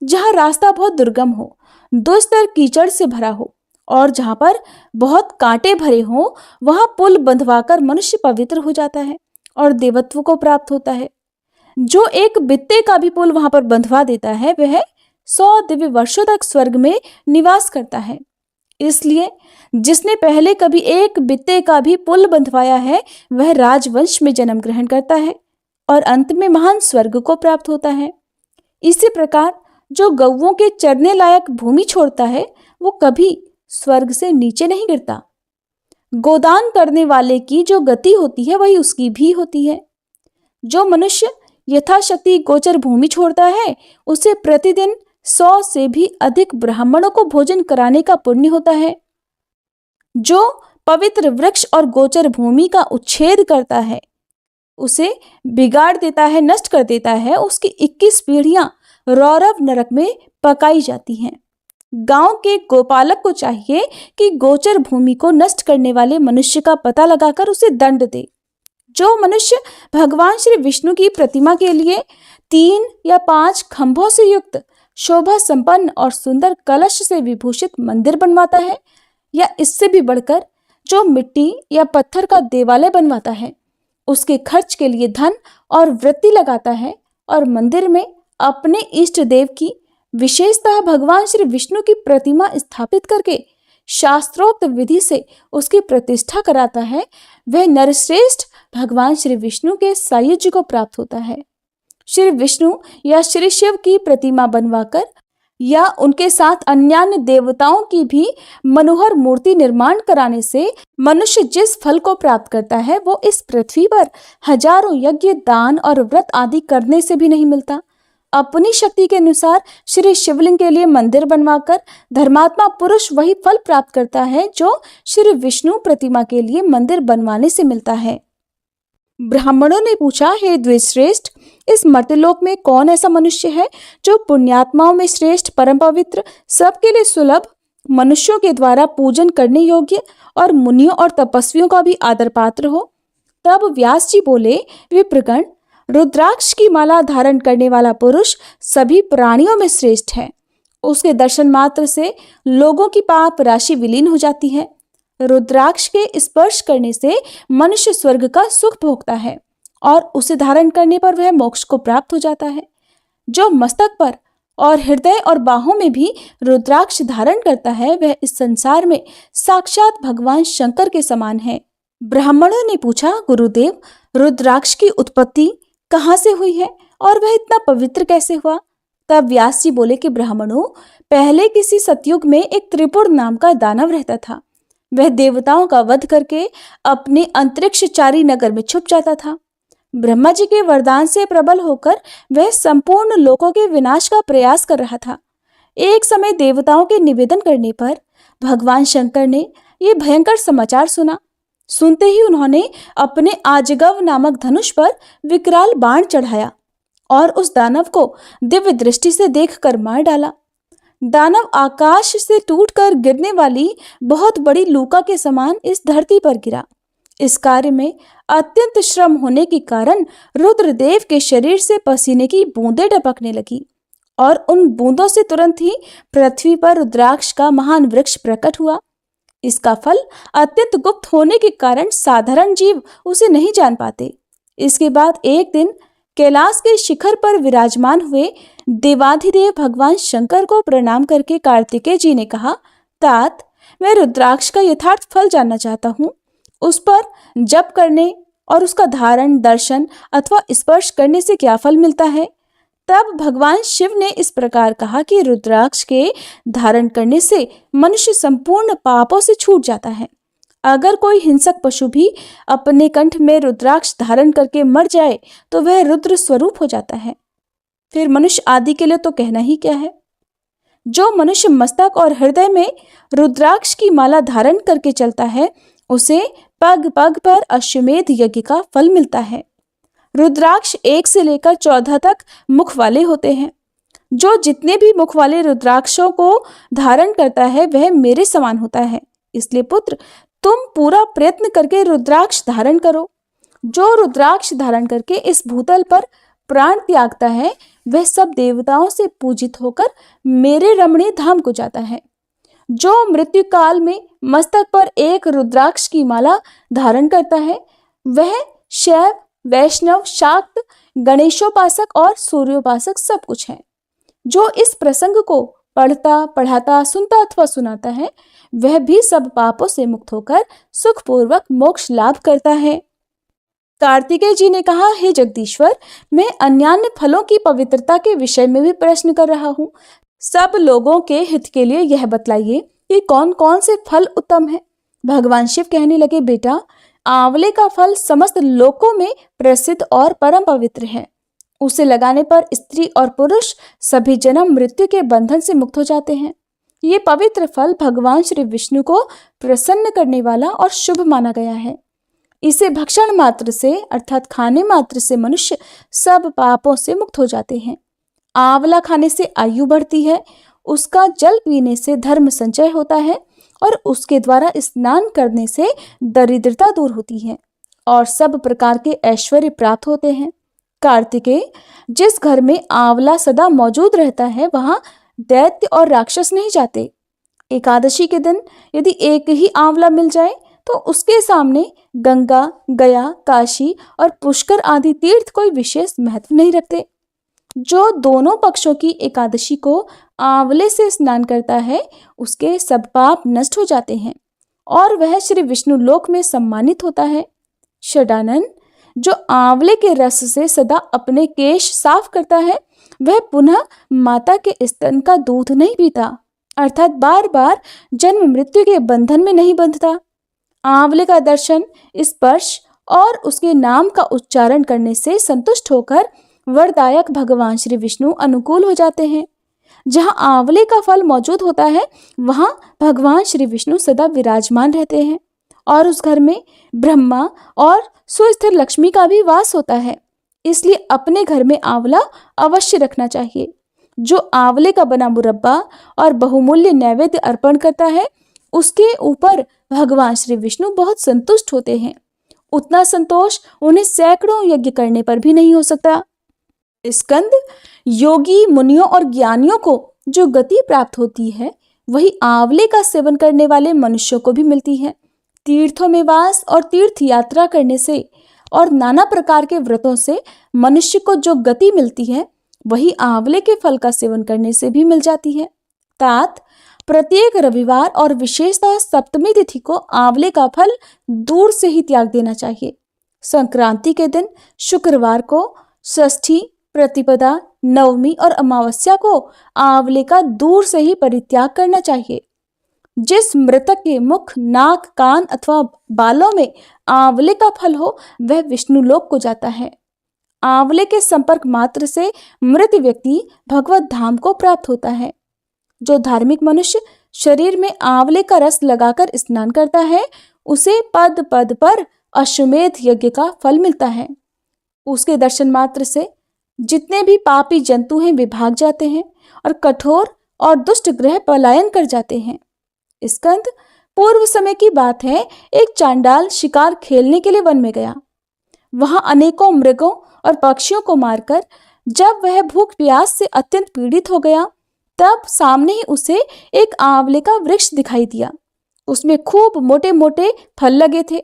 जहाँ रास्ता बहुत दुर्गम हो, दुस्तर कीचड़ से भरा हो और जहाँ पर बहुत कांटे भरे हो, वहाँ पुल बंधवाकर मनुष्य पवित्र हो जाता है और देवत्व को प्राप्त होता है। जो एक बित्ते का भी पुल वहां पर बंधवा देता है, वह 100 दिव्य वर्षों तक स्वर्ग में निवास करता है। इसलिए जिसने पहले कभी एक बित्ते का भी पुल बंधवाया है, वह राजवंश में जन्म ग्रहण करता है और अंत में महान स्वर्ग को प्राप्त होता है। इसी प्रकार जो गौओं के चरने लायक भूमि छोड़ता है, वो कभी स्वर्ग से नीचे नहीं गिरता। गोदान करने वाले की जो गति होती है, वही उसकी भी होती है। जो मनुष्य यथाशक्ति गोचर भूमि छोड़ता है, उसे प्रतिदिन 100 से भी अधिक ब्राह्मणों को भोजन कराने का पुण्य होता है। जो पवित्र वृक्ष और गोचर भूमि का उच्छेद करता है, उसे बिगाड़ देता है, नष्ट कर देता है, उसकी 21 पीढ़ियां रौरव नरक में पकाई जाती हैं। गांव के गोपालक को चाहिए कि गोचर भूमि को नष्ट करने वाले मनुष्य का पता लगाकर उसे दंड दे। जो मनुष्य भगवान श्री विष्णु की प्रतिमा के लिए 3 या 5 खंभों से युक्त शोभा संपन्न और सुंदर कलश से विभूषित मंदिर बनवाता है, या इससे भी बढ़कर जो मिट्टी या पत्थर का देवालय बनवाता है, उसके खर्च के लिए धन और वृत्ति लगाता है और मंदिर में अपने इष्ट देव की, विशेषतः भगवान श्री विष्णु की प्रतिमा स्थापित करके शास्त्रोक्त विधि से उसकी प्रतिष्ठा कराता है, वह नरश्रेष्ठ भगवान श्री विष्णु के सायुज्य को प्राप्त होता है। श्री विष्णु या श्री शिव की प्रतिमा बनवाकर या उनके साथ अन्य देवताओं की भी मनोहर मूर्ति निर्माण कराने से मनुष्य जिस फल को प्राप्त करता है, वो इस पृथ्वी पर हजारों यज्ञ, दान और व्रत आदि करने से भी नहीं मिलता। अपनी शक्ति के अनुसार श्री शिवलिंग के लिए मंदिर बनवाकर धर्मात्मा पुरुष वही फल प्राप्त करता है जो श्री विष्णु प्रतिमा के लिए मंदिर बनवाने से मिलता है। ब्राह्मणों ने पूछा, हे द्विजश्रेष्ठ, इस मर्त्यलोक में कौन ऐसा मनुष्य है जो पुण्यात्माओं में श्रेष्ठ, परम पवित्र, सबके लिए सुलभ, मनुष्यों के द्वारा पूजन करने योग्य और मुनियों और तपस्वियों का भी आदर पात्र हो? तब व्यास जी बोले, विप्रगण, रुद्राक्ष की माला धारण करने वाला पुरुष सभी प्राणियों में श्रेष्ठ है। उसके दर्शन मात्र से लोगों की पाप राशि विलीन हो जाती है। रुद्राक्ष के स्पर्श करने से मनुष्य स्वर्ग का सुख भोगता है और उसे धारण करने पर वह मोक्ष को प्राप्त हो जाता है। जो मस्तक पर और हृदय और बाहों में भी रुद्राक्ष धारण करता है वह इस संसार में साक्षात भगवान शंकर के समान है। ब्राह्मणों ने पूछा, गुरुदेव, रुद्राक्ष की उत्पत्ति कहाँ से हुई है और वह इतना पवित्र कैसे हुआ? तब व्यास जी बोले कि ब्राह्मणों, पहले किसी सतयुग में एक त्रिपुर नाम का दानव रहता था। वह देवताओं का वध करके अपने अंतरिक्षचारी नगर में छुप जाता था। ब्रह्मा जी के वरदान से प्रबल होकर वह संपूर्ण लोकों के विनाश का प्रयास कर रहा था। एक समय देवताओं के निवेदन करने पर भगवान शंकर ने यह भयंकर समाचार सुना। सुनते ही उन्होंने अपने आजगव नामक धनुष पर विकराल बाण चढ़ाया और उस दानव को दिव्य दृष्टि से देखकर मार डाला। दानव आकाश से टूटकर गिरने वाली बहुत बड़ी लूका के समान इस धरती पर गिरा। इस कार्य में अत्यंत श्रम होने के कारण रुद्रदेव के शरीर से पसीने की बूंदें टपकने लगी और उन बूंदों से तुरंत ही पृथ्वी पर रुद्राक्ष का महान वृक्ष प्रकट हुआ। इसका फल अत्यंत गुप्त होने के कारण साधारण जीव उसे नहीं जान पाते। इसके बाद एक दिन कैलाश के शिखर पर विराजमान हुए देवाधिदेव भगवान शंकर को प्रणाम करके कार्तिकेय जी ने कहा, तात, मैं रुद्राक्ष का यथार्थ फल जानना चाहता हूँ। उस पर जप करने और उसका धारण, दर्शन अथवा स्पर्श करने से क्या फल मिलता है? तब भगवान शिव ने इस प्रकार कहा कि रुद्राक्ष के धारण करने से मनुष्य संपूर्ण पापों से छूट जाता है। अगर कोई हिंसक पशु भी अपने कंठ में रुद्राक्ष धारण करके मर जाए तो वह रुद्र स्वरूप हो जाता है। फिर मनुष्य आदि के लिए तो कहना ही क्या है। जो मनुष्य मस्तक और हृदय में रुद्राक्ष की माला धारण करके चलता है उसे पग पग पर अश्वमेध यज्ञ का फल मिलता है। रुद्राक्ष 1 से लेकर 14 तक मुख वाले होते हैं। जो जितने भी मुख वाले रुद्राक्षों को धारण करता है वह मेरे समान होता है। इसलिए पुत्र, तुम पूरा प्रयत्न करके रुद्राक्ष धारण करो। जो रुद्राक्ष धारण करके इस भूतल पर प्राण त्यागता है वह सब देवताओं से पूजित होकर मेरे रमणीय धाम को जाता है। जो मृत्यु काल में मस्तक पर एक रुद्राक्ष की माला धारण करता है वह शैव, वैष्णव, शाक्त, गणेशोपासक और सूर्योपासक सब कुछ है। जो इस प्रसंग को पढ़ता, पढ़ाता, सुनता अथवा सुनाता है वह भी सब पापों से मुक्त होकर सुखपूर्वक मोक्ष लाभ करता है। कार्तिकेय जी ने कहा, हे जगदीश्वर, मैं अन्यान्य फलों की पवित्रता के विषय में भी प्रश्न कर रहा हूँ। सब लोगों के हित के लिए यह बतलाइए कि कौन कौन से फल उत्तम है। भगवान शिव कहने लगे, बेटा, आंवले का फल समस्त लोकों में प्रसिद्ध और परम पवित्र है। उसे लगाने पर स्त्री और पुरुष सभी जन्म मृत्यु के बंधन से मुक्त हो जाते हैं। ये पवित्र फल भगवान श्री विष्णु को प्रसन्न करने वाला और शुभ माना गया है। इसे भक्षण मात्र से अर्थात खाने मात्र से मनुष्य सब पापों से मुक्त हो जाते हैं। आंवला खाने से आयु बढ़ती है, उसका जल पीने से धर्म संचय होता है और उसके द्वारा स्नान करने से दरिद्रता दूर होती है और सब प्रकार के ऐश्वर्य प्राप्त होते हैं। कार्तिकेय, जिस घर में आंवला सदा मौजूद रहता है वहां दैत्य और राक्षस नहीं जाते। एकादशी के दिन यदि एक ही आंवला मिल जाए तो उसके सामने गंगा, गया, काशी और पुष्कर आदि तीर्थ कोई विशेष महत्व नहीं रखते। जो दोनों पक्षों की एकादशी को आंवले से स्नान करता है उसके सब पाप नष्ट हो जाते हैं और वह श्री विष्णु लोक में सम्मानित होता है। षडानन, जो आंवले के रस से सदा अपने केश साफ करता है वह पुनः माता के स्तन का दूध नहीं पीता, अर्थात बार बार जन्म मृत्यु के बंधन में नहीं बंधता। आंवले का दर्शन, स्पर्श और उसके नाम का उच्चारण करने से संतुष्ट होकर वरदायक भगवान श्री विष्णु अनुकूल हो जाते हैं। जहाँ आंवले का फल मौजूद होता है वहाँ भगवान श्री विष्णु सदा विराजमान रहते हैं और उस घर में ब्रह्मा और सुस्थिर लक्ष्मी का भी वास होता है। इसलिए अपने घर में आंवला अवश्य रखना चाहिए। जो आंवले का बना मुरब्बा और बहुमूल्य नैवेद्य अर्पण करता है उसके ऊपर भगवान श्री विष्णु बहुत संतुष्ट होते हैं। उतना संतोष उन्हें सैकड़ों यज्ञ करने पर भी नहीं हो सकता। स्कंद, योगी, मुनियों और ज्ञानियों को जो गति प्राप्त होती है वही आंवले का सेवन करने वाले मनुष्यों को भी मिलती है। तीर्थों में वास और तीर्थ यात्रा करने से और नाना प्रकार के व्रतों से मनुष्य को जो गति मिलती है वही आंवले के फल का सेवन करने से भी मिल जाती है। तात प्रत्येक रविवार और विशेषतः सप्तमी तिथि को आंवले का फल दूर से ही त्याग देना चाहिए। संक्रांति के दिन शुक्रवार को, षष्ठी, प्रतिपदा, नवमी और अमावस्या को आंवले का दूर से ही परित्याग करना चाहिए। जिस मृतक के मुख, नाक, कान अथवा बालों में आंवले का फल हो वह विष्णु लोक को जाता है। आंवले के संपर्क मात्र से मृत व्यक्ति भगवत धाम को प्राप्त होता है। जो धार्मिक मनुष्य शरीर में आंवले का रस लगाकर स्नान करता है उसे पद पद पर अश्वमेध यज्ञ का फल मिलता है। उसके दर्शन मात्र से जितने भी पापी जंतु हैं वे भाग जाते हैं और कठोर और दुष्ट ग्रह पलायन कर जाते हैं। स्कंद पूर्व समय की बात है, एक चांडाल शिकार खेलने के लिए वन में गया। वहां अनेकों मृगों और पक्षियों को मारकर जब वह भूख प्यास से अत्यंत पीड़ित हो गया तब सामने ही उसे एक आंवले का वृक्ष दिखाई दिया। उसमें खूब मोटे मोटे फल लगे थे।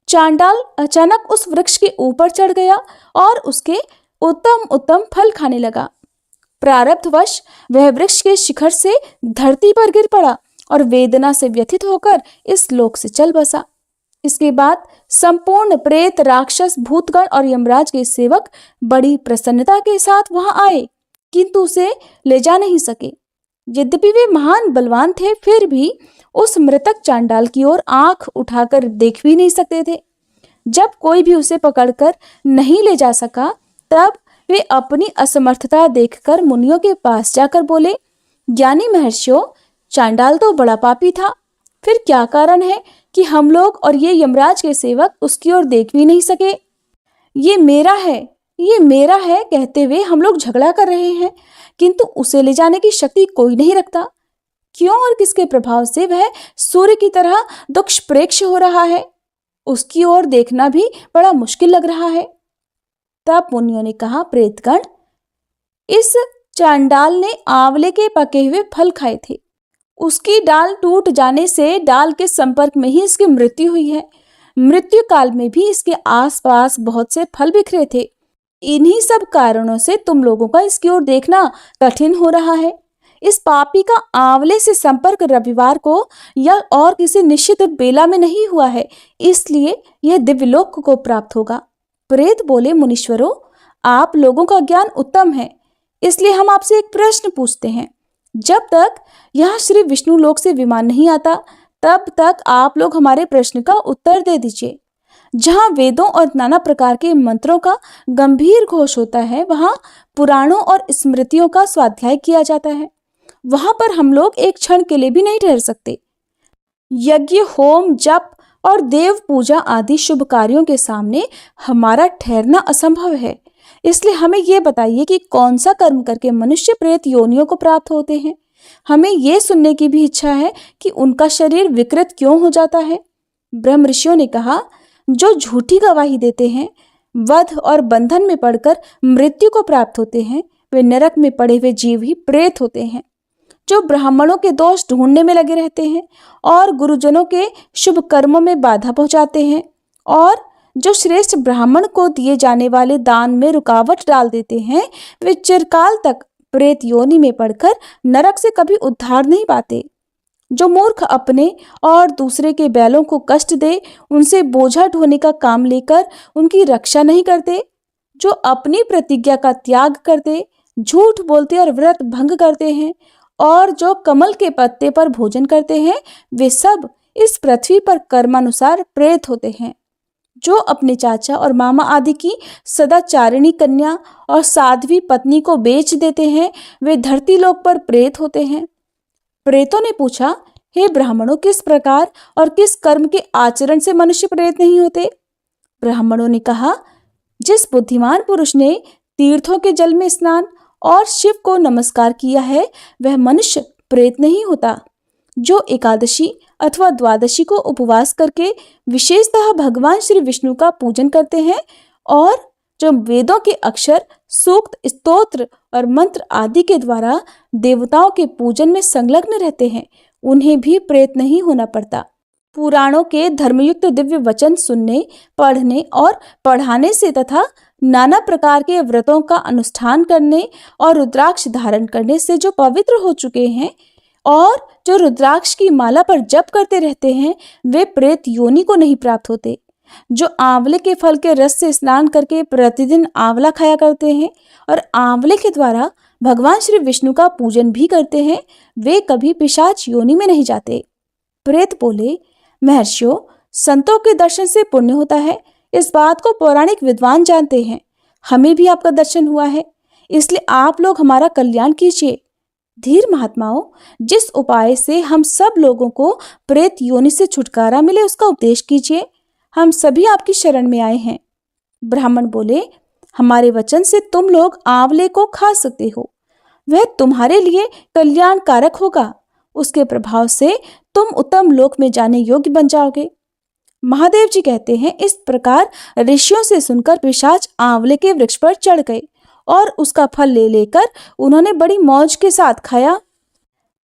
चांडाल अचानक उस वृक्ष के ऊपर चढ़ गया और उसके उत्तम उत्तम फल खाने लगा। प्रारब्धवश वह वृक्ष के शिखर से धरती पर गिर पड़ा और वेदना से व्यथित होकर इस लोक से चल बसा। इसके बाद संपूर्ण प्रेत, राक्षस, भूतगण और यमराज के सेवक बड़ी प्रसन्नता के साथ वहां आए, किंतु उसे ले जा नहीं सके। यद्यपि वे महान बलवान थे फिर भी उस मृतक चांडाल की ओर आंख उठाकर देख भी नहीं सकते थे। जब कोई भी उसे पकड़कर नहीं ले जा सका तब वे अपनी असमर्थता देखकर मुनियों के पास जाकर बोले, ज्ञानी महर्षियों, चांडाल तो बड़ा पापी था, फिर क्या कारण है कि हम लोग और ये यमराज के सेवक उसकी ओर देख भी नहीं सके। ये मेरा है, ये मेरा है कहते हुए हम लोग झगड़ा कर रहे हैं, किंतु उसे ले जाने की शक्ति कोई नहीं रखता। क्यों और किसके प्रभाव से वह सूर्य की तरह दुष्प्रेक्ष हो रहा है, उसकी ओर देखना भी बड़ा मुश्किल लग रहा है। तब मुनियों ने कहा, प्रेतगण, इस चांडाल ने आंवले के पके हुए फल खाए थे। उसकी डाल टूट जाने से डाल के संपर्क में ही इसकी मृत्यु हुई है। मृत्यु काल में भी इसके आसपास बहुत से फल बिखरे थे। इन्हीं सब कारणों से तुम लोगों का इसकी ओर देखना कठिन हो रहा है। इस पापी का आंवले से संपर्क रविवार को या और किसी निश्चित बेला में नहीं हुआ है, इसलिए यह दिव्यलोक को प्राप्त होगा। प्रेत बोले, मुनीश्वरों, आप लोगों का ज्ञान उत्तम है, इसलिए हम आपसे एक प्रश्न पूछते हैं। जब तक यहाँ श्री विष्णु लोक से विमान नहीं आता तब तक आप लोग हमारे प्रश्न का उत्तर दे दीजिए। जहाँ वेदों और नाना प्रकार के मंत्रों का गंभीर घोष होता है वहाँ पुराणों और स्मृतियों का स्वाध्याय किया जाता है। वहां पर हम लोग एक क्षण के लिए भी नहीं ठहर सकते। यज्ञ, होम, जप और देव पूजा आदि शुभ कार्यों के सामने हमारा ठहरना असंभव है। इसलिए हमें यह बताइए कि कौन सा कर्म करके मनुष्य प्रेत योनियों को प्राप्त होते हैं। हमें यह सुनने की भी इच्छा है कि उनका शरीर विकृत क्यों हो जाता है। ब्रह्म ऋषियों ने कहा, जो झूठी गवाही देते हैं, वध और बंधन में पड़कर मृत्यु को प्राप्त होते हैं, वे नरक में पड़े हुए जीव ही प्रेत होते हैं। जो ब्राह्मणों के दोष ढूंढने में लगे रहते हैं और गुरुजनों के शुभ कर्मों में बाधा पहुंचाते हैं और जो श्रेष्ठ ब्राह्मण को दिए जाने वाले दान में रुकावट डाल देते हैं, वे चिरकाल तक प्रेत योनि में पड़कर नरक से कभी उद्धार नहीं पाते। जो मूर्ख अपने और दूसरे के बैलों को कष्ट दे, उनसे बोझा ढोने का काम लेकर उनकी रक्षा नहीं करते, जो अपनी प्रतिज्ञा का त्याग करते, झूठ बोलते और व्रत भंग करते हैं और जो कमल के पत्ते पर भोजन करते हैं, वे सब इस पृथ्वी पर कर्मानुसार प्रेत होते हैं। जो अपने चाचा और मामा आदि की सदाचारिणी कन्या और साध्वी पत्नी को बेच देते हैं, वे धरती लोक पर प्रेत होते हैं। प्रेतों ने पूछा, हे ब्राह्मणों, किस प्रकार और किस कर्म के आचरण से मनुष्य प्रेत नहीं होते? ब्राह्मणों ने कहा, जिस बुद्धिमान पुरुष ने तीर्थों के जल में स्नान और शिव को नमस्कार किया है वह मनुष्य प्रेत नहीं होता। जो एकादशी अथवा द्वादशी को उपवास करके विशेषतः भगवान श्री विष्णु का पूजन करते हैं और जो वेदों के अक्षर, सूक्त, स्तोत्र और मंत्र आदि के द्वारा देवताओं के पूजन में संलग्न रहते हैं, उन्हें भी प्रेत नहीं होना पड़ता। पुराणों के धर्मयुक्त दिव्य वचन सुनने, पढ़ने और पढ़ाने से तथा नाना प्रकार के व्रतों का अनुष्ठान करने और रुद्राक्ष धारण करने से जो पवित्र हो चुके हैं और जो रुद्राक्ष की माला पर जप करते रहते हैं, वे प्रेत योनि को नहीं प्राप्त होते। जो आंवले के फल के रस से स्नान करके प्रतिदिन आंवला खाया करते हैं और आंवले के द्वारा भगवान श्री विष्णु का पूजन भी करते हैं, वे कभी पिशाच योनि में नहीं जाते। प्रेत बोले, महर्षियों, संतों के दर्शन से पुण्य होता है, इस बात को पौराणिक विद्वान जानते हैं। हमें भी आपका दर्शन हुआ है, इसलिए आप लोग हमारा कल्याण कीजिए। धीर महात्माओं, जिस उपाय से हम सब लोगों को प्रेत योनि से छुटकारा मिले उसका उपदेश कीजिए। हम सभी आपकी शरण में आए हैं। ब्राह्मण बोले, हमारे वचन से तुम लोग आंवले को खा सकते हो, वह तुम्हारे लिए कल्याणकारक होगा। उसके प्रभाव से तुम उत्तम लोक में जाने योग्य बन जाओगे। महादेव जी कहते हैं, इस प्रकार ऋषियों से सुनकर पिशाच आंवले के वृक्ष पर चढ़ गए और उसका फल ले लेकर उन्होंने बड़ी मौज के साथ खाया।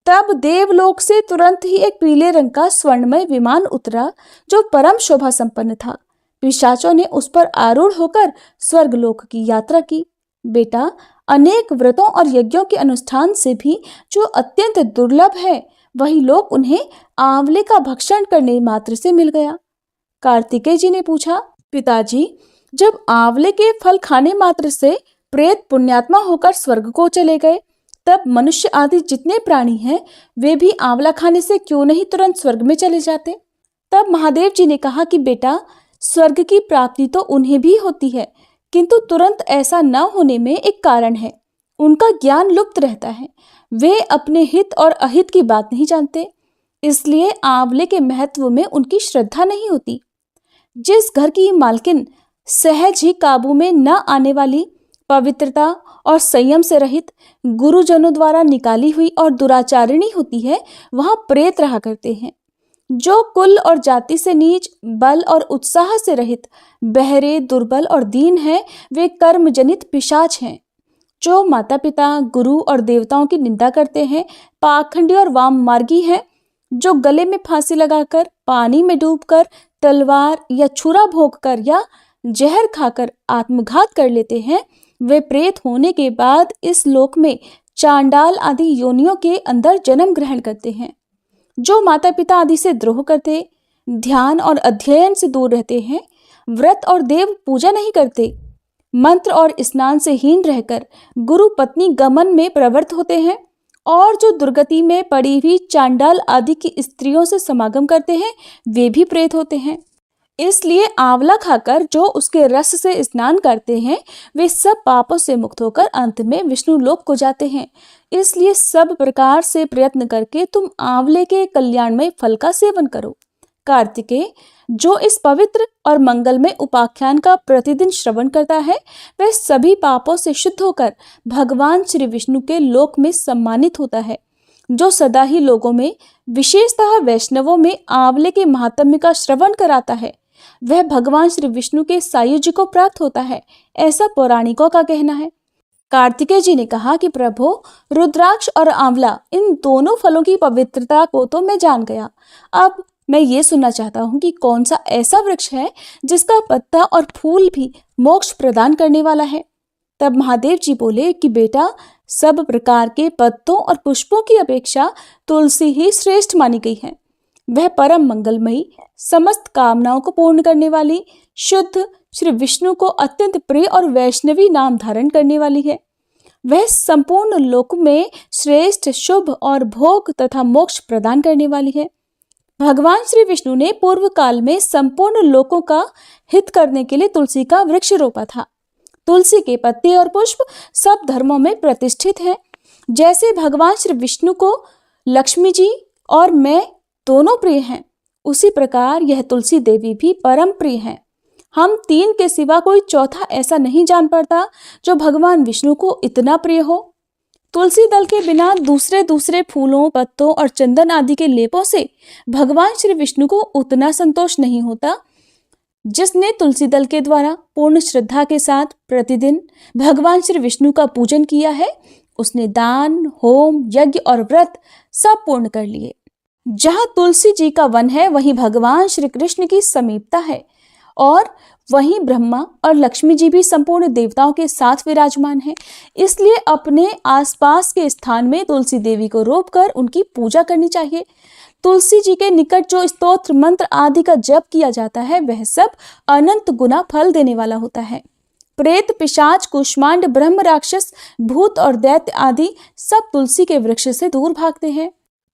तब देवलोक से तुरंत ही एक पीले रंग का स्वर्णमय विमान उतरा जो परम शोभा संपन्न था। पिशाचों ने उस पर आरूढ़ होकर स्वर्गलोक की यात्रा की। बेटा, अनेक व्रतों और यज्ञों के अनुष्ठान से भी जो अत्यंत दुर्लभ है, वही लोक उन्हें आंवले का भक्षण करने मात्र से मिल गया। कार्तिकेय जी ने पूछा, पिताजी, जब आंवले के फल खाने मात्र से प्रेत पुण्यात्मा होकर स्वर्ग को चले गए, तब मनुष्य आदि जितने प्राणी हैं, वे भी आंवला खाने से क्यों नहीं तुरंत स्वर्ग में चले जाते? तब महादेव जी ने कहा कि बेटा, स्वर्ग की प्राप्ति तो उन्हें भी होती है, किंतु तुरंत ऐसा न होने में एक कारण है। उनका ज्ञान लुप्त रहता है। वे अपने हित और अहित की बात नहीं जानते, इसलिए आंवले के महत्व में उनकी श्रद्धा नहीं होती। जिस घर की मालकिन सहज ही काबू में न आने वाली, पवित्रता और संयम से रहित, गुरुजनों द्वारा निकाली हुई और दुराचारिणी होती है, वहां प्रेत रहा करते हैं। जो कुल और जाति से नीच, बल और उत्साह से रहित, बहरे, दुर्बल और दीन हैं, वे कर्मजनित पिशाच हैं। जो माता पिता, गुरु और देवताओं की निंदा करते हैं, पाखंडी और वाम मार्गी हैं। जो गले में फांसी लगाकर, पानी में डूबकर, तलवार या छुरा भोंककर या जहर खाकर आत्मघात कर लेते हैं, वे प्रेत होने के बाद इस लोक में चांडाल आदि योनियों के अंदर जन्म ग्रहण करते हैं। जो माता पिता आदि से द्रोह करते, ध्यान और अध्ययन से दूर रहते हैं, व्रत और देव पूजा नहीं करते, मंत्र और स्नान से हीन रहकर गुरु पत्नी गमन में प्रवृत्त होते हैं और जो दुर्गति में पड़ी हुई चांडाल आदि की स्त्रियों से समागम करते हैं, वे भी प्रेत होते हैं। इसलिए आंवला खाकर जो उसके रस से स्नान करते हैं, वे सब पापों से मुक्त होकर अंत में विष्णु लोक को जाते हैं। इसलिए सब प्रकार से प्रयत्न करके तुम आंवले के कल्याणमय फल का सेवन करो। कार्तिकेय, जो इस पवित्र और मंगलमय उपाख्यान का प्रतिदिन श्रवण करता है, वह सभी पापों से शुद्ध होकर भगवान श्री विष्णु के लोक में सम्मानित होता है। जो सदा ही लोगों में, विशेषतः वैष्णवों में आंवले के महात्म्य का श्रवण कराता है, वह भगवान श्री विष्णु के सायुज्य को प्राप्त होता है, ऐसा पौराणिकों का कहना है। कार्तिकेय जी ने कहा कि प्रभु, रुद्राक्ष और आंवला, इन दोनों फलों की पवित्रता को तो मैं जान गया। अब मैं ये सुनना चाहता हूँ कि कौन सा ऐसा वृक्ष है जिसका पत्ता और फूल भी मोक्ष प्रदान करने वाला है। तब महादेव जी बोले कि बेटा, सब प्रकार के पत्तों और पुष्पों की अपेक्षा तुलसी ही श्रेष्ठ मानी गई है। वह परम मंगलमयी, समस्त कामनाओं को पूर्ण करने वाली, शुद्ध, श्री विष्णु को अत्यंत प्रिय और वैष्णवी नाम धारण करने वाली है। वह संपूर्ण लोक में श्रेष्ठ, शुभ और भोग तथा मोक्ष प्रदान करने वाली है। भगवान श्री विष्णु ने पूर्व काल में संपूर्ण लोकों का हित करने के लिए तुलसी का वृक्ष रोपा था। तुलसी के पत्ते और पुष्प सब धर्मों में प्रतिष्ठित हैं। जैसे भगवान श्री विष्णु को लक्ष्मी जी और मैं दोनों प्रिय हैं, उसी प्रकार यह तुलसी देवी भी परम प्रिय हैं। हम तीन के सिवा कोई चौथा ऐसा नहीं जान पड़ता जो भगवान विष्णु को इतना प्रिय हो। तुलसी दल के बिना दूसरे फूलों, पत्तों और चंदन आदि के लेपों से भगवान श्री विष्णु को उतना संतोष नहीं होता। जिसने तुलसी दल के द्वारा पूर्ण श्रद्धा के साथ प्रतिदिन भगवान श्री विष्णु का पूजन किया है, उसने दान, होम, यज्ञ और व्रत सब पूर्ण कर लिए। जहाँ तुलसी जी का वन है वहीं भगवान श्री कृष्ण की समीपता है और वहीं ब्रह्मा और लक्ष्मी जी भी संपूर्ण देवताओं के साथ विराजमान हैं। इसलिए अपने आसपास के स्थान में तुलसी देवी को रोपकर उनकी पूजा करनी चाहिए। तुलसी जी के निकट जो स्तोत्र मंत्र आदि का जप किया जाता है वह सब अनंत गुना फल देने वाला होता है। प्रेत, पिशाच, कुष्मांड, ब्रह्म, राक्षस, भूत और दैत्य आदि सब तुलसी के वृक्ष से दूर भागते हैं।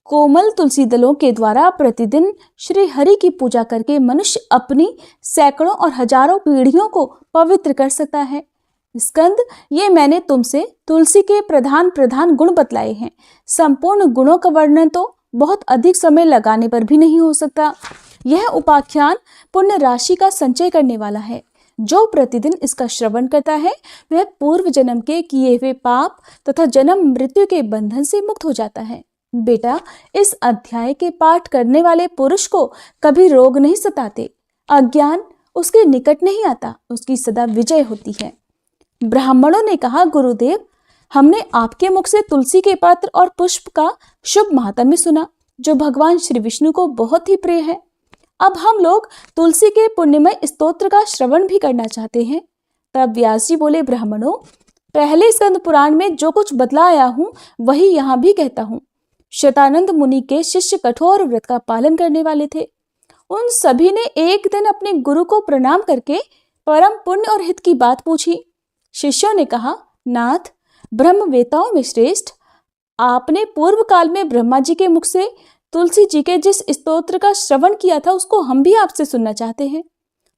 कोमल तुलसी दलों के द्वारा प्रतिदिन श्री हरि की पूजा करके मनुष्य अपनी सैकड़ों और हजारों पीढ़ियों को पवित्र कर सकता है। स्कंद, ये मैंने तुमसे तुलसी के प्रधान प्रधान गुण बतलाए हैं। संपूर्ण गुणों का वर्णन तो बहुत अधिक समय लगाने पर भी नहीं हो सकता। यह उपाख्यान पुण्य राशि का संचय करने वाला है। जो प्रतिदिन इसका श्रवण करता है वह पूर्व जन्म के किए हुए पाप तथा जन्म मृत्यु के बंधन से मुक्त हो जाता है। बेटा, इस अध्याय के पाठ करने वाले पुरुष को कभी रोग नहीं सताते, अज्ञान उसके निकट नहीं आता, उसकी सदा विजय होती है। ब्राह्मणों ने कहा, गुरुदेव, हमने आपके मुख से तुलसी के पत्र और पुष्प का शुभ महात्म्य सुना जो भगवान श्री विष्णु को बहुत ही प्रिय है। अब हम लोग तुलसी के पुण्यमय स्तोत्र का श्रवण भी करना चाहते हैं। तब व्यास जी बोले, ब्राह्मणों, पहले स्कंद पुराण में जो कुछ बतलाया हूं वही यहाँ भी कहता हूँ। शतानंद मुनि के शिष्य कठोर व्रत का पालन करने वाले थे। उन सभी ने एक दिन अपने गुरु को प्रणाम करके परम पुण्य और हित की बात पूछी। शिष्यों ने कहा, नाथ, ब्रह्मवेताओं में श्रेष्ठ, आपने पूर्व काल में ब्रह्मा जी के मुख से तुलसी जी के जिस स्तोत्र का श्रवण किया था उसको हम भी आपसे सुनना चाहते हैं।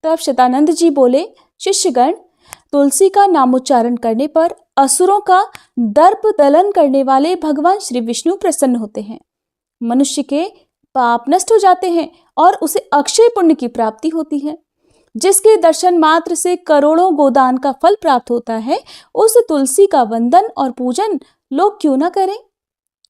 तब शतानंद जी बोले, शिष्यगण, तुलसी का नामोच्चारण करने पर असुरों का दर्प दलन करने वाले भगवान श्री विष्णु प्रसन्न होते हैं। मनुष्य के पाप नष्ट हो जाते हैं और उसे अक्षय पुण्य की प्राप्ति होती है। जिसके दर्शन मात्र से करोड़ों गोदान का फल प्राप्त होता है, उस तुलसी का वंदन और पूजन लोग क्यों ना करें।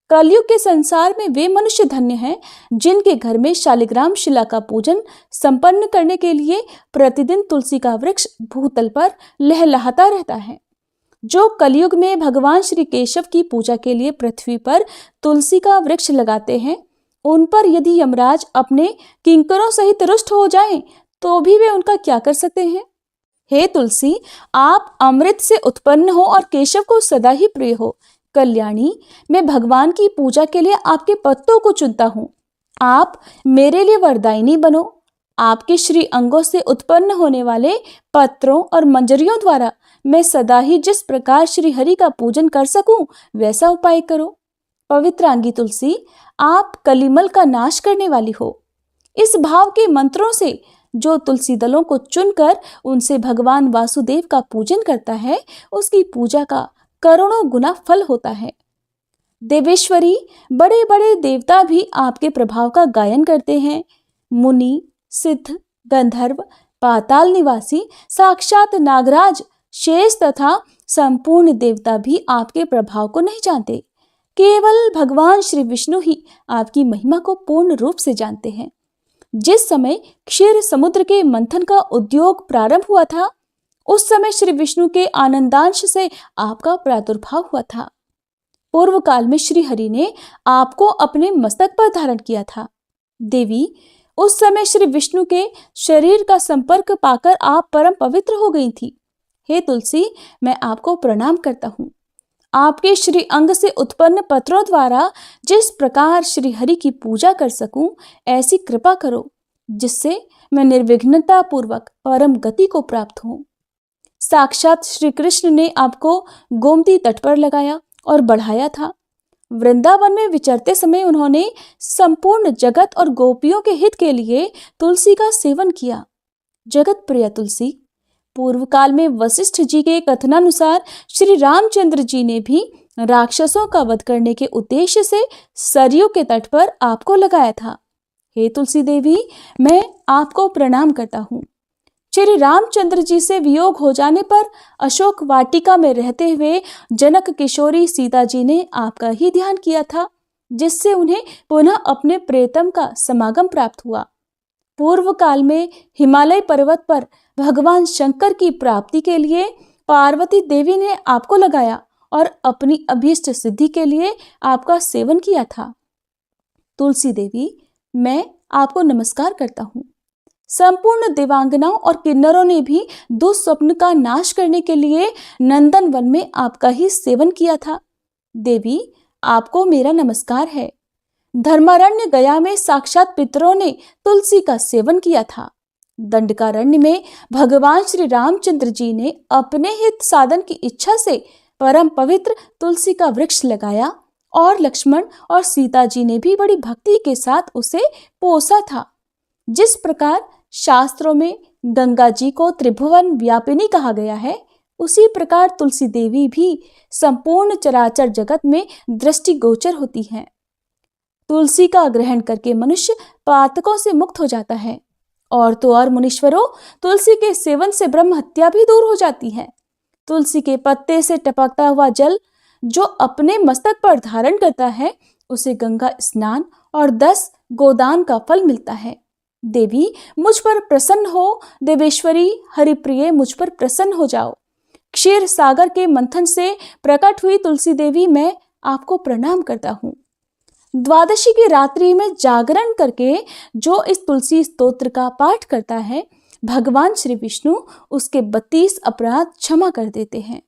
कलयुग के संसार में वे मनुष्य धन्य हैं जिनके घर में शालिग्राम शिला का पूजन संपन्न करने के लिए प्रतिदिन तुलसी का वृक्ष भूतल पर लहलहाता रहता है। जो कलयुग में भगवान श्री केशव की पूजा के लिए पृथ्वी पर तुलसी का वृक्ष लगाते हैं, उन पर यदि यमराज अपने किंकरों सहित रुष्ट हो जाएं, तो भी वे उनका क्या कर सकते हैं। हे तुलसी, आप अमृत से उत्पन्न हो और केशव को सदा ही प्रिय हो। कल्याणी, मैं भगवान की पूजा के लिए आपके पत्तों को चुनता हूँ। आप मेरे लिए वरदायिनी बनो। आपके श्री अंगों से उत्पन्न होने वाले पत्रों और मंजरियों द्वारा मैं सदा ही जिस प्रकार श्री हरि का पूजन कर सकूं वैसा उपाय करो। पवित्रांगी तुलसी, आप कलिमल का नाश करने वाली हो। इस भाव के मंत्रों से जो तुलसी दलों को चुनकर उनसे भगवान वासुदेव का पूजन करता है, उसकी पूजा का करोड़ों गुना फल होता है। देवेश्वरी, बड़े बड़े देवता भी आपके प्रभाव का गायन करते हैं। मुनि, सिद्ध, गंधर्व, पाताल निवासी, साक्षात नागराज, शेष तथा संपूर्ण देवता भी आपके प्रभाव को नहीं जानते। केवल भगवान श्री विष्णु ही आपकी महिमा को पूर्ण रूप से जानते हैं। जिस समय क्षीर समुद्र के मंथन का उद्योग प्रारंभ हुआ था, उस समय श्री विष्णु के आनंदांश से आपका प्रादुर्भाव हुआ था। पूर्व काल में श्री हरि ने आपको अपने मस्तक पर धारण किया था। देवी, उस समय श्री विष्णु के शरीर का संपर्क पाकर आप परम पवित्र हो गई थी। हे तुलसी, मैं आपको प्रणाम करता हूँ। आपके श्री अंग से उत्पन्न पत्रों द्वारा जिस प्रकार श्री हरि की पूजा कर सकूं, ऐसी कृपा करो जिससे मैं निर्विघ्नता पूर्वक परम गति को प्राप्त हूँ। साक्षात श्री कृष्ण ने आपको गोमती तट पर लगाया और बढ़ाया था। वृंदावन में विचरते समय उन्होंने संपूर्ण जगत और गोपियों के हित के लिए तुलसी का सेवन किया। जगत प्रिय तुलसी, पूर्व काल में वशिष्ठ जी के कथनानुसार श्री रामचंद्र जी ने भी राक्षसों का वध करने के उद्देश्य से सरयू के तट पर आपको लगाया था। हे तुलसी देवी, मैं आपको प्रणाम करता हूँ। श्री रामचंद्र जी से वियोग हो जाने पर अशोक वाटिका में रहते हुए जनक किशोरी सीता जी ने आपका ही ध्यान किया था, जिससे उन्हें पुनः अपने प्रेतम का समागम प्राप्त हुआ। पूर्व काल में हिमालय पर्वत पर भगवान शंकर की प्राप्ति के लिए पार्वती देवी ने आपको लगाया और अपनी अभीष्ट सिद्धि के लिए आपका सेवन किया था। तुलसी देवी, मैं आपको नमस्कार करता हूँ। संपूर्ण देवांगनाओं और किन्नरों ने भी दुस्वप्न का नाश करने के लिए नंदन वन में आपका ही सेवन किया था। देवी, आपको मेरा नमस्कार है। धर्मारण्य गया में साक्षात पितरों ने तुलसी का सेवन किया था। दंडकारण्य में भगवान श्री रामचंद्र जी ने अपने हित साधन की इच्छा से परम पवित्र तुलसी का वृक्ष लगाया और लक्ष्मण और सीता जी ने भी बड़ी भक्ति के साथ उसे पोसा था। जिस प्रकार शास्त्रों में गंगा जी को त्रिभुवन व्यापिनी कहा गया है, उसी प्रकार तुलसी देवी भी संपूर्ण चराचर जगत में दृष्टिगोचर होती हैं। तुलसी का ग्रहण करके मनुष्य पातकों से मुक्त हो जाता है। और तो और मुनीश्वरों, तुलसी के सेवन से ब्रह्म हत्या भी दूर हो जाती है। तुलसी के पत्ते से टपकता हुआ जल जो अपने मस्तक पर धारण करता है, उसे गंगा स्नान और 10 गोदान का फल मिलता है। देवी, मुझ पर प्रसन्न हो। देवेश्वरी हरिप्रिय, मुझ पर प्रसन्न हो जाओ। क्षीर सागर के मंथन से प्रकट हुई तुलसी देवी, मैं आपको प्रणाम करता हूँ। द्वादशी की रात्रि में जागरण करके जो इस तुलसी स्तोत्र का पाठ करता है, भगवान श्री विष्णु उसके 32 अपराध क्षमा कर देते हैं।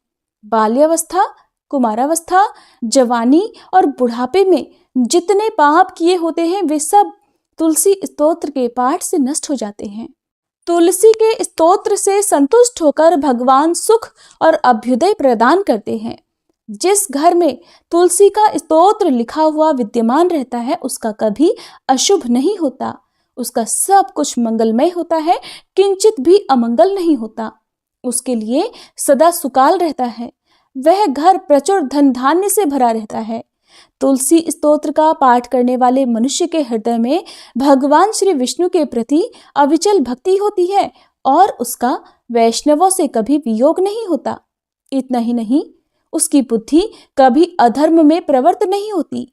बाल्यावस्था, कुमारावस्था, जवानी और बुढ़ापे में जितने पाप किए होते हैं, वे सब तुलसी स्तोत्र के पाठ से नष्ट हो जाते हैं। तुलसी के स्तोत्र से संतुष्ट होकर भगवान सुख और अभ्युदय प्रदान करते हैं। जिस घर में तुलसी का स्तोत्र लिखा हुआ विद्यमान रहता है, उसका कभी अशुभ नहीं होता। उसका सब कुछ मंगलमय होता है, किंचित भी अमंगल नहीं होता। उसके लिए सदा सुकाल रहता है। वह घर प्रचुर धन धान्य से भरा रहता है। तुलसी स्तोत्र का पाठ करने वाले मनुष्य के हृदय में भगवान श्री विष्णु के प्रति अविचल भक्ति होती है और उसका वैष्णवों से कभी वियोग नहीं होता। इतना ही नहीं, उसकी बुद्धि कभी अधर्म में प्रवृत्त नहीं होती।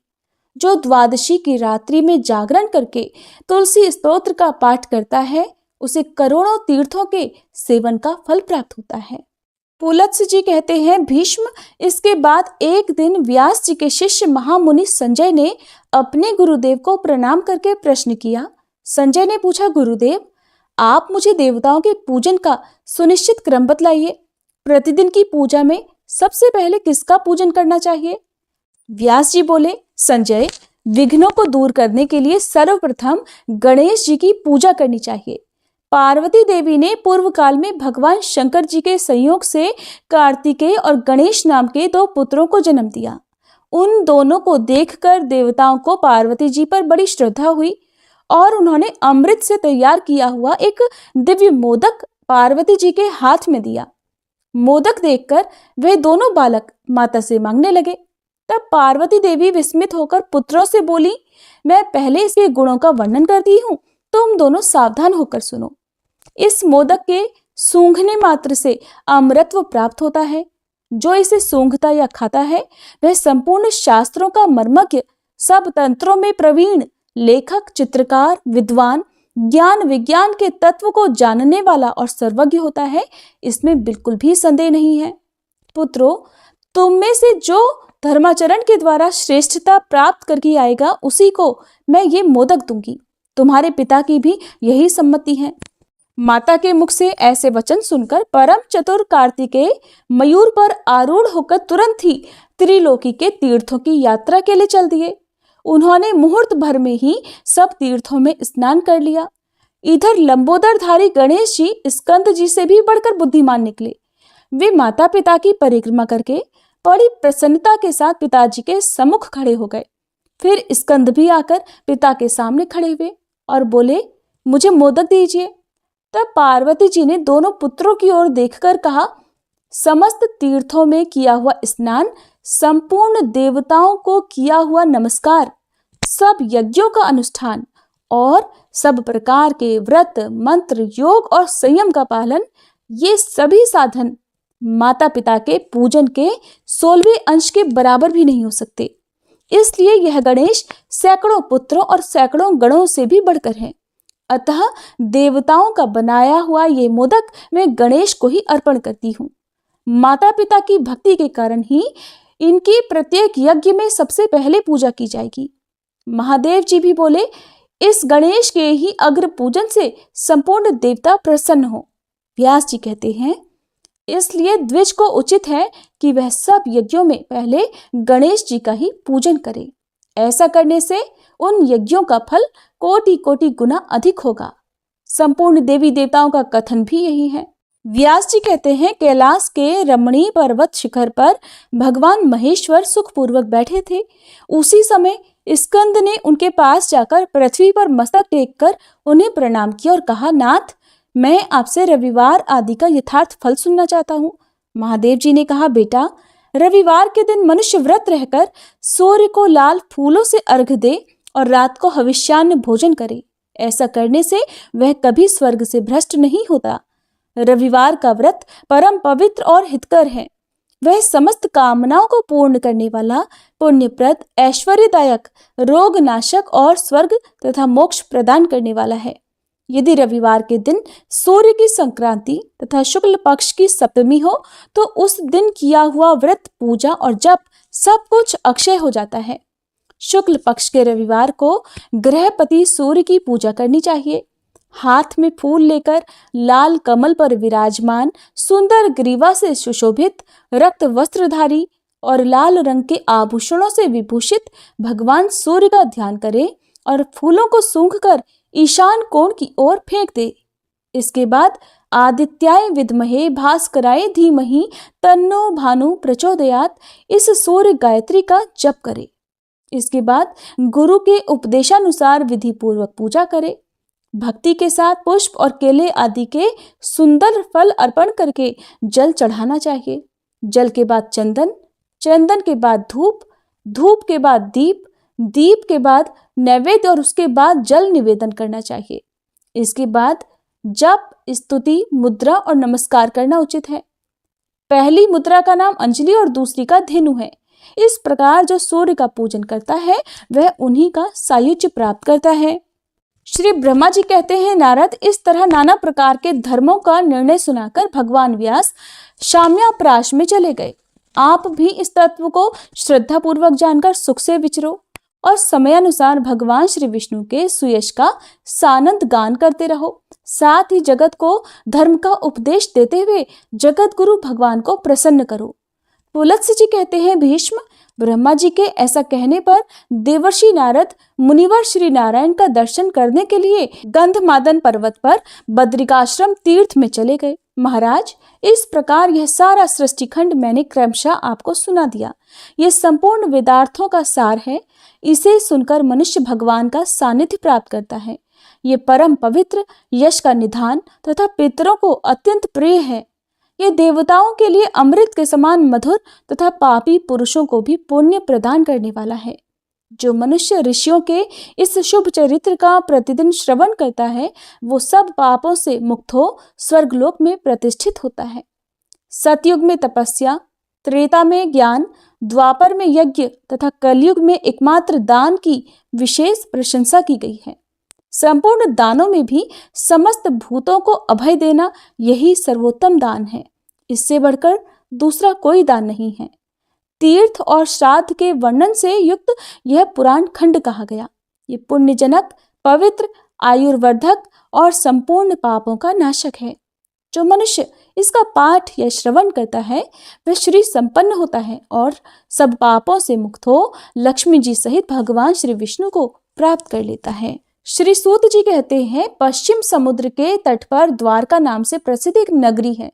जो द्वादशी की रात्रि में जागरण करके तुलसी स्तोत्र का पाठ करता है, उसे करोड़ों तीर्थों के सेवन का फल प्राप्त होता है। पुलत्स्य जी कहते हैं, भीष्म, इसके बाद एक दिन व्यास जी के शिष्य महामुनि संजय ने अपने गुरुदेव को प्रणाम करके प्रश्न किया। संजय ने पूछा, गुरुदेव, आप मुझे देवताओं के पूजन का सुनिश्चित क्रम बतलाइए। प्रतिदिन की पूजा में सबसे पहले किसका पूजन करना चाहिए? व्यास जी बोले, संजय, विघ्नों को दूर करने के लिए सर्वप्रथम गणेश जी की पूजा करनी चाहिए। पार्वती देवी ने पूर्व काल में भगवान शंकर जी के संयोग से कार्तिकेय और गणेश नाम के 2 पुत्रों को जन्म दिया। उन दोनों को देखकर देवताओं को पार्वती जी पर बड़ी श्रद्धा हुई और उन्होंने अमृत से तैयार किया हुआ एक दिव्य मोदक पार्वती जी के हाथ में दिया। मोदक देखकर वे दोनों बालक माता से मांगने लगे। तब पार्वती देवी विस्मित होकर पुत्रों से बोली, मैं पहले इसके गुणों का वर्णन करती हूँ, तुम दोनों सावधान होकर सुनो। इस मोदक के सूंघने मात्र से अमृतत्व प्राप्त होता है। जो इसे सूंघता या खाता है, वह संपूर्ण शास्त्रों का मर्मज्ञ, सब तंत्रों में प्रवीण, लेखक, चित्रकार, विद्वान, ज्ञान विज्ञान के तत्व को जानने वाला और सर्वज्ञ होता है। इसमें बिल्कुल भी संदेह नहीं है। पुत्रों, तुम में से जो धर्माचरण के द्वारा श्रेष्ठता प्राप्त करके आएगा, उसी को मैं ये मोदक दूंगी। तुम्हारे पिता की भी यही सम्मति है। माता के मुख से ऐसे वचन सुनकर परम चतुर कार्तिकेय मयूर पर आरूढ़ होकर तुरंत ही त्रिलोकी के तीर्थों की यात्रा के लिए चल दिए। उन्होंने मुहूर्त भर में ही सब तीर्थों में स्नान कर लिया। इधर लंबोदरधारी गणेश जी स्कंद जी से भी बढ़कर बुद्धिमान निकले। वे माता पिता की परिक्रमा करके बड़ी प्रसन्नता के साथ पिताजी के सम्मुख खड़े हो गए। फिर स्कंद भी आकर पिता के सामने खड़े हुए और बोले, मुझे मोदक दीजिए। तब पार्वती जी ने दोनों पुत्रों की ओर देखकर कहा, समस्त तीर्थों में किया हुआ स्नान, संपूर्ण देवताओं को किया हुआ नमस्कार, सब यज्ञों का अनुष्ठान और सब प्रकार के व्रत, मंत्र, योग और संयम का पालन, ये सभी साधन माता पिता के पूजन के 16वें अंश के बराबर भी नहीं हो सकते। इसलिए यह गणेश सैकड़ों पुत्रों और सैकड़ों गणों से भी बढ़कर है। अतः देवताओं का बनाया हुआ ये मोदक मैं गणेश को ही अर्पण करती हूँ। माता पिता की भक्ति के कारण ही इनकी प्रत्येक यज्ञ में सबसे पहले पूजा की जाएगी। महादेव जी भी बोले, इस गणेश के ही अग्र पूजन से संपूर्ण देवता प्रसन्न हो। व्यास जी कहते हैं, इसलिए द्विज को उचित है कि वह सब यज्ञों में पहले गणेश जी का ही पूजन करे। ऐसा करने से उन यज्ञों का फल कोटि कोटि गुना अधिक होगा। संपूर्ण देवी देवताओं का कथन भी यही है। व्यास जी कहते हैं, कैलाश के रमणीय पर्वत शिखर पर भगवान महेश्वर सुखपूर्वक बैठे थे। उसी समय स्कंद ने उनके पास जाकर पृथ्वी पर मस्तक टेककर उन्हें प्रणाम किया और कहा, नाथ, मैं आपसे रविवार आदि का यथार्थ फल सुनना चाहता हूँ। महादेव जी ने कहा, बेटा, रविवार के दिन मनुष्य व्रत रहकर सूर्य को लाल फूलों से अर्घ दे और रात को हविष्यान्न भोजन करे। ऐसा करने से वह कभी स्वर्ग से भ्रष्ट नहीं होता। रविवार का व्रत परम पवित्र और हितकर है। वह समस्त कामनाओं को पूर्ण करने वाला, पुण्यप्रद, ऐश्वर्यदायक, रोग नाशक और स्वर्ग तथा मोक्ष प्रदान करने वाला है। यदि रविवार के दिन सूर्य की संक्रांति तथा शुक्ल पक्ष की सप्तमी हो तो उस दिन किया हुआ व्रत, पूजा और जप सब कुछ अक्षय हो जाता है। शुक्ल पक्ष के रविवार को ग्रहपति सूर्य की पूजा करनी चाहिए। हाथ में फूल लेकर लाल कमल पर विराजमान, सुंदर ग्रीवा से सुशोभित, रक्त वस्त्रधारी और लाल रंग के आभूषणों से विभूषित भगवान सूर्य का ध्यान करें और फूलों को सूंघकर ईशान कोण की ओर फेंक दे। इसके बाद आदित्याय विद्महे भास्कराय धीमहि तन्नो भानु प्रचोदयात इस सूर्य गायत्री का जप करे। इसके बाद गुरु के उपदेशानुसार विधि पूर्वक पूजा करे। भक्ति के साथ पुष्प और केले आदि के सुंदर फल अर्पण करके जल चढ़ाना चाहिए। जल के बाद चंदन, चंदन के बाद धूप, धूप के बाद दीप, दीप के बाद नैवेद्य और उसके बाद जल निवेदन करना चाहिए। इसके बाद जप, स्तुति, मुद्रा और नमस्कार करना उचित है। पहली मुद्रा का नाम अंजलि और दूसरी का धेनु है। इस प्रकार जो सूर्य का पूजन करता है वह उन्हीं का सायुज्य प्राप्त करता है। श्री ब्रह्मा जी कहते हैं, नारद, इस तरह नाना प्रकार के धर्मों का निर्णय सुनाकर भगवान व्यास शाम्याप्राश में चले गए। आप भी इस तत्व को श्रद्धा पूर्वक जानकर सुख से विचरो और समयानुसार भगवान श्री विष्णु के सुयश का सानंद गान करते रहो। साथ ही जगत को धर्म का उपदेश देते हुए जगत गुरु भगवान को प्रसन्न करो। पुलत्स्य जी कहते हैं, भीष्म, ब्रह्मा जी के ऐसा कहने पर देवर्षि नारद मुनिवर श्री नारायण का दर्शन करने के लिए गंधमादन पर्वत पर बद्रिकाश्रम तीर्थ में चले गए। महाराज, इस प्रकार यह सारा सृष्टिखंड मैंने क्रमशः आपको सुना दिया। यह संपूर्ण वेदार्थों का सार है। इसे सुनकर मनुष्य भगवान का सानिध्य प्राप्त करता है। ये परम पवित्र, यश का निधान तथा पितरों को अत्यंत प्रिय है। ये देवताओं के लिए अमृत के समान मधुर तथा पापी पुरुषों को भी पुण्य प्रदान करने वाला है। जो मनुष्य ऋषियों के इस शुभ चरित्र का प्रतिदिन श्रवण करता है वो सब पापों से मुक्त हो स्वर्गलोक में प्रतिष्ठित होता है। सतयुग में तपस्या, त्रेता में ज्ञान, द्वापर में यज्ञ तथा कलयुग में एकमात्र दान की विशेष प्रशंसा की गई है। संपूर्ण दानों में भी समस्त भूतों को अभय देना यही सर्वोत्तम दान है। इससे बढ़कर दूसरा कोई दान नहीं है। तीर्थ और श्राद्ध के वर्णन से युक्त यह पुराण खंड कहा गया। ये पुण्यजनक, पवित्र, आयुर्वर्धक और संपूर्ण पापों का नाशक है। जो मनुष्य इसका पाठ या श्रवण करता है वह श्री संपन्न होता है और सब पापों से मुक्त हो लक्ष्मी जी सहित भगवान श्री विष्णु को प्राप्त कर लेता है। श्री सूत जी कहते हैं, पश्चिम समुद्र के तट पर द्वारका नाम से प्रसिद्ध एक नगरी है।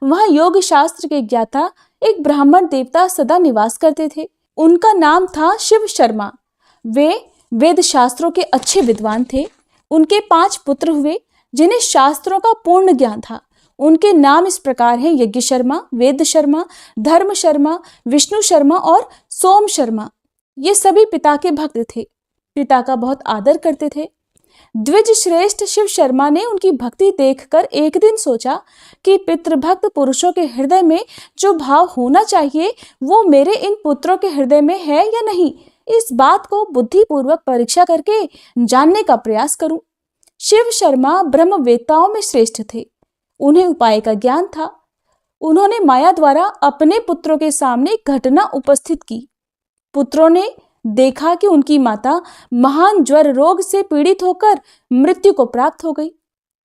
वहाँ योग शास्त्र के ज्ञाता एक ब्राह्मण देवता सदा निवास करते थे। उनका नाम था शिव शर्मा। वे वेद शास्त्रों के अच्छे विद्वान थे। उनके 5 पुत्र हुए जिन्हें शास्त्रों का पूर्ण ज्ञान था। उनके नाम इस प्रकार हैं, यज्ञ शर्मा, वेद शर्मा, धर्म शर्मा, विष्णु शर्मा और सोम शर्मा। ये सभी पिता के भक्त थे, पिता का बहुत आदर करते थे। द्विज श्रेष्ठ शिव शर्मा ने उनकी भक्ति देखकर एक दिन सोचा कि पितृभक्त पुरुषों के हृदय में जो भाव होना चाहिए वो मेरे इन पुत्रों के हृदय में है या नहीं, इस बात को बुद्धिपूर्वक परीक्षा करके जानने का प्रयास करूं। शिव शर्मा ब्रह्मवेत्ताओं में श्रेष्ठ थे। उन्हें उपाय का ज्ञान था। उन्होंने माया द्वारा अपने पुत्रों के सामने घटना उपस्थित की। पुत्रों ने देखा कि उनकी माता महान ज्वर रोग से पीड़ित होकर मृत्यु को प्राप्त हो गई।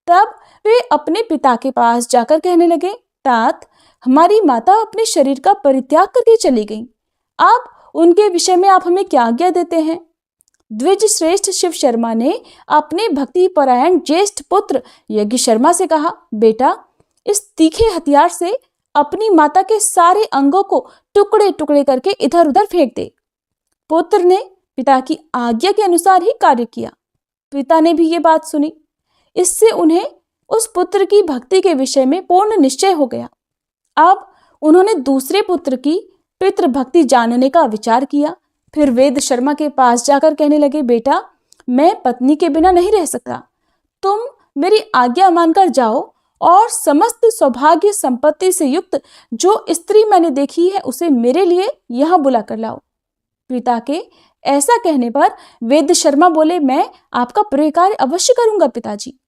तब वे अपने पिता के पास जाकर कहने लगे, तात, हमारी माता अपने शरीर का परित्याग करके चली गई। अब उनके विषय में आप हमें क्या आज्ञा देते हैं? द्विज श्रेष्ठ शिव शर्मा ने अपने भक्ति परायण ज्येष्ठ पुत्र यज्ञ शर्मा से कहा, बेटा, इस तीखे हथियार से अपनी माता के सारे अंगों को टुकड़े टुकड़े करके इधर उधर फेंक दे। पुत्र ने पिता की आज्ञा के अनुसार ही कार्य किया। पिता ने भी ये बात सुनी। इससे उन्हें उस पुत्र की भक्ति के विषय में पूर्ण निश्चय हो गया। अब उन्होंने दूसरे पुत्र की पितृभक्ति जानने का विचार किया। फिर वेद शर्मा के पास जाकर कहने लगे, बेटा, मैं पत्नी के बिना नहीं रह सकता। तुम मेरी आज्ञा मानकर जाओ और समस्त सौभाग्य संपत्ति से युक्त जो स्त्री मैंने देखी है उसे मेरे लिए यहाँ बुला कर लाओ। पिता के ऐसा कहने पर वेद शर्मा बोले, मैं आपका प्रिय कार्य अवश्य करूंगा पिताजी।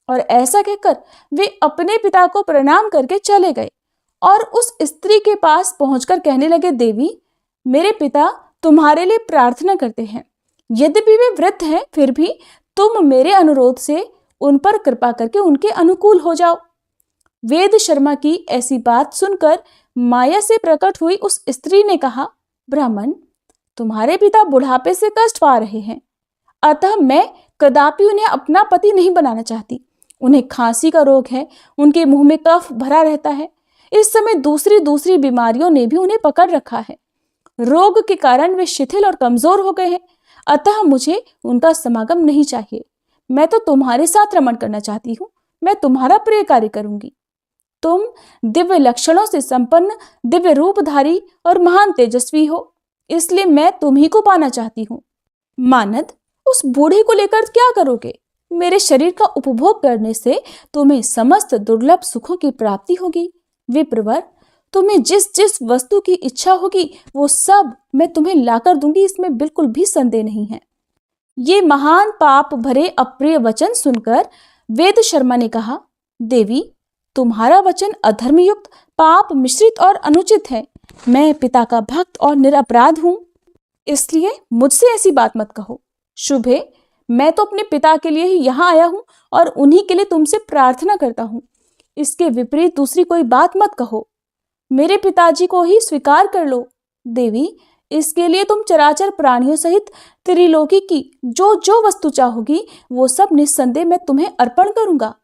और ऐसा कहकर वे अपने पिता को प्रणाम करके चले गए और उस स्त्री के पास पहुंचकर कहने लगे, देवी, मेरे पिता तुम्हारे लिए प्रार्थना करते हैं। यद्यपि वे वृद्ध हैं, फिर भी तुम मेरे अनुरोध से उन पर कृपा करके उनके अनुकूल हो जाओ। वेद शर्मा की ऐसी बात सुनकर माया से प्रकट हुई उस स्त्री ने कहा, ब्राह्मण, तुम्हारे पिता बुढ़ापे से कष्ट पा रहे हैं, अतः मैं कदापि उन्हें अपना पति नहीं बनाना चाहती। उन्हें खांसी का रोग है, उनके मुंह में कफ भरा रहता है। इस समय दूसरी बीमारियों ने भी उन्हें पकड़ रखा है। रोग के कारण वे शिथिल और कमजोर हो गए हैं, अतः मुझे उनका समागम नहीं चाहिए। मैं तो तुम्हारे साथ रमण करना चाहती हूँ। मैं तुम्हारा प्रिय कार्य करूंगी। तुम दिव्य लक्षणों से संपन्न, दिव्य रूपधारी और महान तेजस्वी हो, इसलिए मैं तुम्ही को पाना चाहती हूँ। मानद, उस बूढ़े को लेकर क्या करोगे? मेरे शरीर का उपभोग करने से तुम्हें समस्त दुर्लभ सुखों की प्राप्ति होगी। विप्रवर, तुम्हें जिस जिस वस्तु की इच्छा होगी वो सब मैं तुम्हें लाकर दूंगी, इसमें बिल्कुल भी संदेह नहीं है। ये महान पाप भरे अप्रिय वचन सुनकर वेद शर्मा ने कहा, देवी, तुम्हारा वचन अधर्मयुक्त, पाप मिश्रित और अनुचित है। मैं पिता का भक्त और निरपराध हूं, इसलिए मुझसे ऐसी बात मत कहो। शुभे, मैं तो अपने पिता के लिए ही यहाँ आया हूं और उन्हीं के लिए तुमसे प्रार्थना करता हूं। इसके विपरीत दूसरी कोई बात मत कहो। मेरे पिताजी को ही स्वीकार कर लो। देवी, इसके लिए तुम चराचर प्राणियों सहित त्रिलोकी की जो जो वस्तु चाहोगी वो सब निस्संदेह मैं तुम्हें अर्पण करूंगा।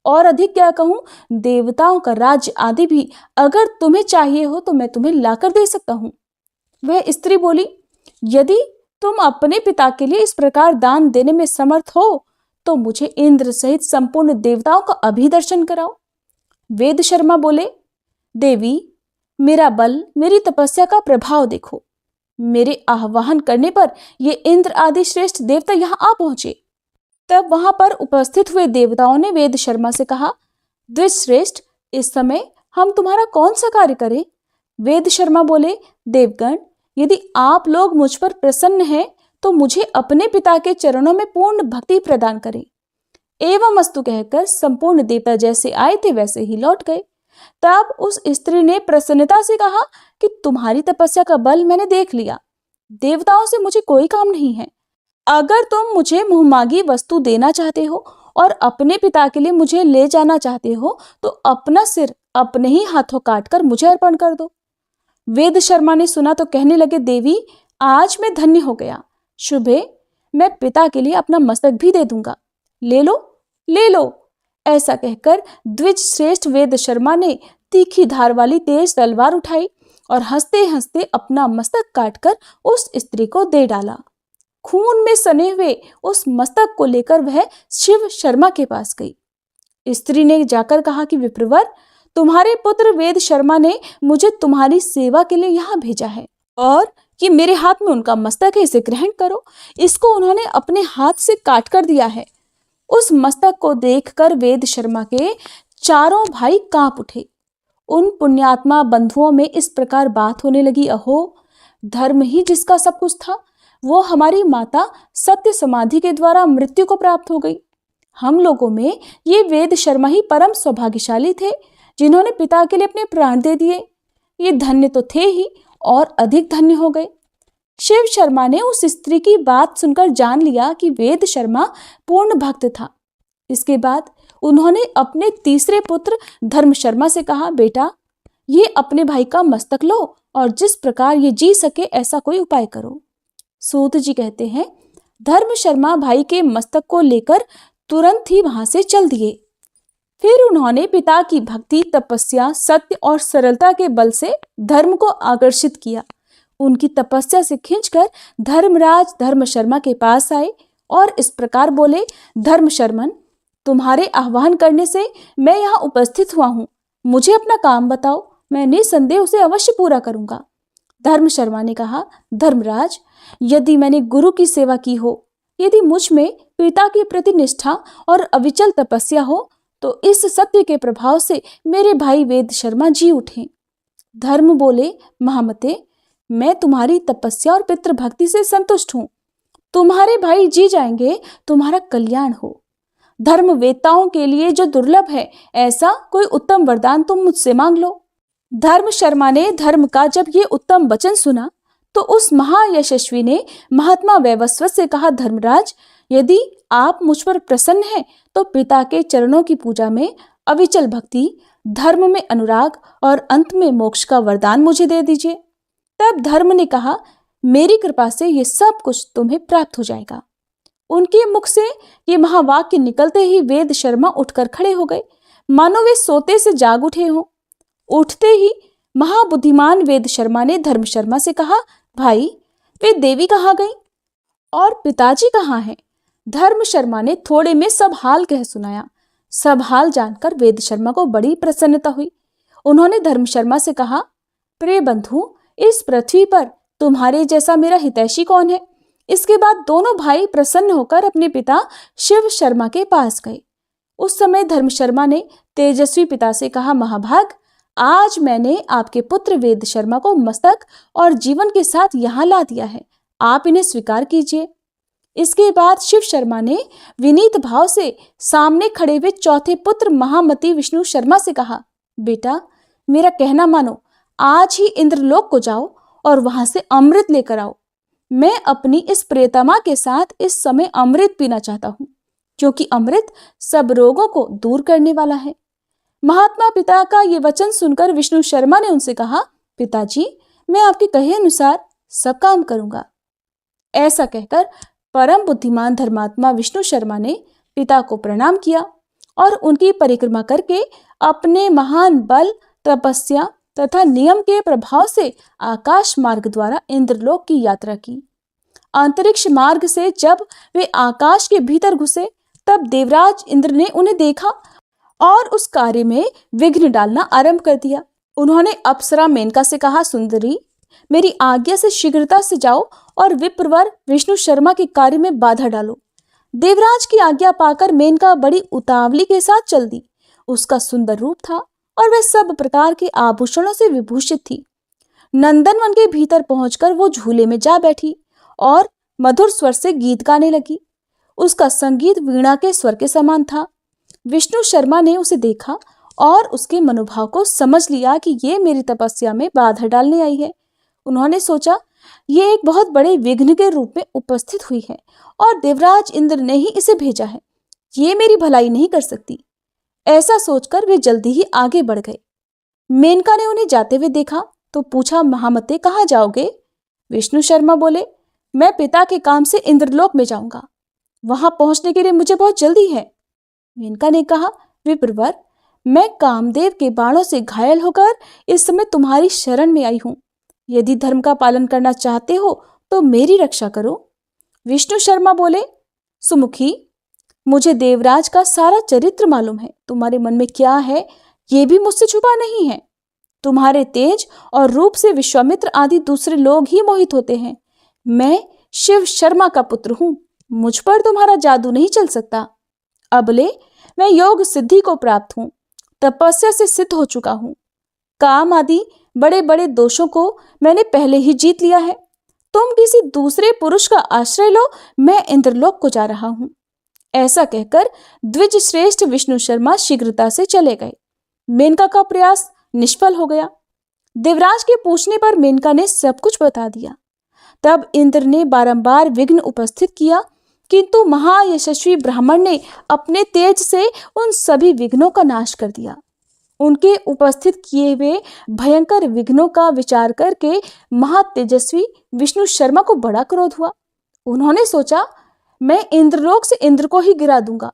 और अधिक क्या कहूं, देवताओं का राज्य आदि भी अगर तुम्हें चाहिए हो तो मैं तुम्हें लाकर दे सकता हूं। वह स्त्री बोली, यदि तुम अपने पिता के लिए इस प्रकार दान देने में समर्थ हो तो मुझे इंद्र सहित संपूर्ण देवताओं का अभिदर्शन कराओ। वेद शर्मा बोले, देवी, मेरा बल, मेरी तपस्या का प्रभाव देखो। मेरे आह्वान करने पर ये इंद्र आदि श्रेष्ठ देवता यहाँ आ पहुंचे। तब वहां पर उपस्थित हुए देवताओं ने वेद शर्मा से कहा, द्विज श्रेष्ठ, इस समय हम तुम्हारा कौन सा कार्य करें? वेद शर्मा बोले, देवगण, यदि आप लोग मुझ पर प्रसन्न हैं तो मुझे अपने पिता के चरणों में पूर्ण भक्ति प्रदान करें। एवं अस्तु कहकर संपूर्ण देवता जैसे आए थे वैसे ही लौट गए। तब उस स्त्री ने प्रसन्नता से कहा कि तुम्हारी तपस्या का बल मैंने देख लिया। देवताओं से मुझे कोई काम नहीं है। अगर तुम मुझे मुहमागी वस्तु देना चाहते हो और अपने पिता के लिए मुझे ले जाना चाहते हो तो अपना सिर अपने ही हाथों काटकर मुझे अर्पण कर दो। वेद शर्मा ने सुना तो कहने लगे, देवी, आज मैं धन्य हो गया। शुभे, मैं पिता के लिए अपना मस्तक भी दे दूंगा। ले लो, ले लो। ऐसा कहकर द्विज श्रेष्ठ वेद शर्मा ने तीखी धार वाली तेज तलवार उठाई और हंसते हंसते अपना मस्तक काटकर उस स्त्री को दे डाला। खून में सने हुए उस मस्तक को लेकर वह शिव शर्मा के पास गई। स्त्री ने जाकर कहा कि विप्रवर, तुम्हारे पुत्र वेद शर्मा ने मुझे तुम्हारी सेवा के लिए यहाँ भेजा है और ये मेरे हाथ में उनका मस्तक है, इसे ग्रहण करो। इसको उन्होंने अपने हाथ से काट कर दिया है। उस मस्तक को देखकर वेद शर्मा के चारों भाई कांप उठे। उन पुण्यात्मा बंधुओं में इस प्रकार बात होने लगी, अहो, धर्म ही जिसका सब कुछ था, वो हमारी माता सत्य समाधि के द्वारा मृत्यु को प्राप्त हो गई। हम लोगों में ये वेद शर्मा ही परम सौभाग्यशाली थे जिन्होंने पिता के लिए अपने प्राण दे दिए। ये धन्य तो थे ही और अधिक धन्य हो गए। शिव शर्मा ने उस स्त्री की बात सुनकर जान लिया कि वेद शर्मा पूर्ण भक्त था। इसके बाद उन्होंने अपने तीसरे पुत्र धर्म शर्मा से कहा, बेटा, ये अपने भाई का मस्तक लो और जिस प्रकार ये जी सके ऐसा कोई उपाय करो। सूत जी कहते हैं, धर्म शर्मा भाई के मस्तक को लेकर तुरंत ही वहां से चल दिए। फिर उन्होंने पिता की भक्ति, तपस्या, सत्य और सरलता के बल से धर्म को आकर्षित किया। उनकी तपस्या से खींचकर धर्मराज धर्म शर्मा के पास आए और इस प्रकार बोले, धर्म शर्मन, तुम्हारे आह्वान करने से मैं यहाँ उपस्थित हुआ हूँ। मुझे अपना काम बताओ, मैं निसंदेह उसे अवश्य पूरा करूंगा। धर्म शर्मा ने कहा, धर्मराज, यदि मैंने गुरु की सेवा की हो, यदि मुझ में पिता के प्रति निष्ठा और अविचल तपस्या हो, तो इस सत्य के प्रभाव से मेरे भाई वेद शर्मा जी उठे। धर्म बोले, महामते, मैं तुम्हारी तपस्या और पितृभक्ति से संतुष्ट हूं। तुम्हारे भाई जी जाएंगे, तुम्हारा कल्याण हो। धर्म वेताओं के लिए जो दुर्लभ है, ऐसा कोई उत्तम वरदान तुम मुझसे मांग लो। धर्म शर्मा ने धर्म का जब ये उत्तम वचन सुना तो उस महायशस्वी ने महात्मा वैवस्वत से कहा, धर्मराज, यदि आप मुझ पर प्रसन्न हैं तो पिता के चरणों की पूजा में अविचल भक्ति, धर्म में अनुराग और अंत में मोक्ष का वरदान मुझे दे दीजिए। तब धर्म ने कहा, मेरी कृपा से ये सब कुछ तुम्हें प्राप्त हो जाएगा। उनके मुख से ये महावाक्य निकलते ही वेद शर्मा उठकर खड़े हो गए, मानो वे सोते से जाग उठे हों। उठते ही महाबुद्धिमान वेद शर्मा ने धर्म शर्मा से कहा, भाई, वे देवी कहाँ गई और पिताजी कहाँ हैं? धर्म शर्मा ने थोड़े में सब हाल कह सुनाया। सब हाल जानकर वेद शर्मा को बड़ी प्रसन्नता हुई। उन्होंने धर्म शर्मा से कहा, प्रिय बंधु, इस पृथ्वी पर तुम्हारे जैसा मेरा हितैषी कौन है? इसके बाद दोनों भाई प्रसन्न होकर अपने पिता शिव शर्मा के पास गए। उस समय धर्म शर्मा ने तेजस्वी पिता से कहा, महाभाग, आज मैंने आपके पुत्र वेद शर्मा को मस्तक और जीवन के साथ यहाँ ला दिया है, आप इन्हें स्वीकार कीजिए। इसके बाद शिव शर्मा ने विनीत भाव से सामने खड़े हुए चौथे पुत्र महामती विष्णु शर्मा से कहा, बेटा, मेरा कहना मानो, आज ही इंद्रलोक को जाओ और वहां से अमृत लेकर आओ। मैं अपनी इस प्रियतमा के साथ इस समय अमृत पीना चाहता हूँ, क्योंकि अमृत सब रोगों को दूर करने वाला है। महात्मा पिता का ये वचन सुनकर विष्णु शर्मा ने उनसे कहा, पिताजी, मैं आपके कहे अनुसार सब काम करूंगा। ऐसा कहकर परम बुद्धिमान धर्मात्मा विष्णु शर्मा ने पिता को प्रणाम किया और उनकी परिक्रमा करके अपने महान बल, तपस्या तथा नियम के प्रभाव से आकाश मार्ग द्वारा इंद्रलोक की यात्रा की। अंतरिक्ष मार्ग से जब वे आकाश के भीतर घुसे, तब देवराज इंद्र ने उन्हें देखा और उस कार्य में विघ्न डालना आरंभ कर दिया। उन्होंने अप्सरा मेनका से कहा, सुंदरी, मेरी आज्ञा से शीघ्रता से जाओ और विप्रवर विष्णु शर्मा के कार्य में बाधा डालो। देवराज की आज्ञा पाकर मेनका बड़ी उतावली के साथ चल दी। उसका सुंदर रूप था और वह सब प्रकार के आभूषणों से विभूषित थी। नंदनवन के भीतर पहुंचकर वो झूले में जा बैठी और मधुर स्वर से गीत गाने लगी। उसका संगीत वीणा के स्वर के समान था। विष्णु शर्मा ने उसे देखा और उसके मनोभाव को समझ लिया कि ये मेरी तपस्या में बाधा डालने आई है। उन्होंने सोचा, ये एक बहुत बड़े विघ्न के रूप में उपस्थित हुई है और देवराज इंद्र ने ही इसे भेजा है। ये मेरी भलाई नहीं कर सकती। ऐसा सोचकर वे जल्दी ही आगे बढ़ गए। मेनका ने उन्हें जाते हुए देखा तो पूछा, महामते, कहाँ जाओगे? विष्णु शर्मा बोले, मैं पिता के काम से इंद्रलोक में जाऊंगा। वहां पहुंचने के लिए मुझे बहुत जल्दी है। मेनका ने कहा, विप्रवर, मैं कामदेव के बाणों से घायल होकर इस समय तुम्हारी शरण में आई हूं। यदि धर्म का पालन करना चाहते हो तो मेरी रक्षा करो। विष्णु शर्मा बोले, सुमुखी, मुझे देवराज का सारा चरित्र मालूम है। तुम्हारे मन में क्या है ये भी मुझसे छुपा नहीं है। तुम्हारे तेज और रूप से विश्वामित्र आदि दूसरे लोग ही मोहित होते हैं। मैं शिव शर्मा का पुत्र हूं, मुझ पर तुम्हारा जादू नहीं चल सकता। अबले मैं योग सिद्धि को प्राप्त हूं, तपस्या से सिद्ध हो चुका हूं। काम आदि बड़े बड़े दोषों को मैंने पहले ही जीत लिया है। तुम किसी दूसरे पुरुष का आश्रय लो, मैं इंद्रलोक को जा रहा हूं। ऐसा कहकर द्विज श्रेष्ठ विष्णु शर्मा शीघ्रता से चले गए। मेनका का प्रयास निष्फल हो गया। देवराज के पूछने पर मेनका ने सब कुछ बता दिया। तब इंद्र ने बारंबार विघ्न उपस्थित किया, किंतु महायशस्वी ब्राह्मण ने अपने तेज से उन सभी विघ्नों का नाश कर दिया। उनके उपस्थित किए हुए भयंकर विघ्नों का विचार करके महातेजस्वी विष्णु शर्मा को बड़ा क्रोध हुआ। उन्होंने सोचा, मैं इंद्रलोक से इंद्र को ही गिरा दूंगा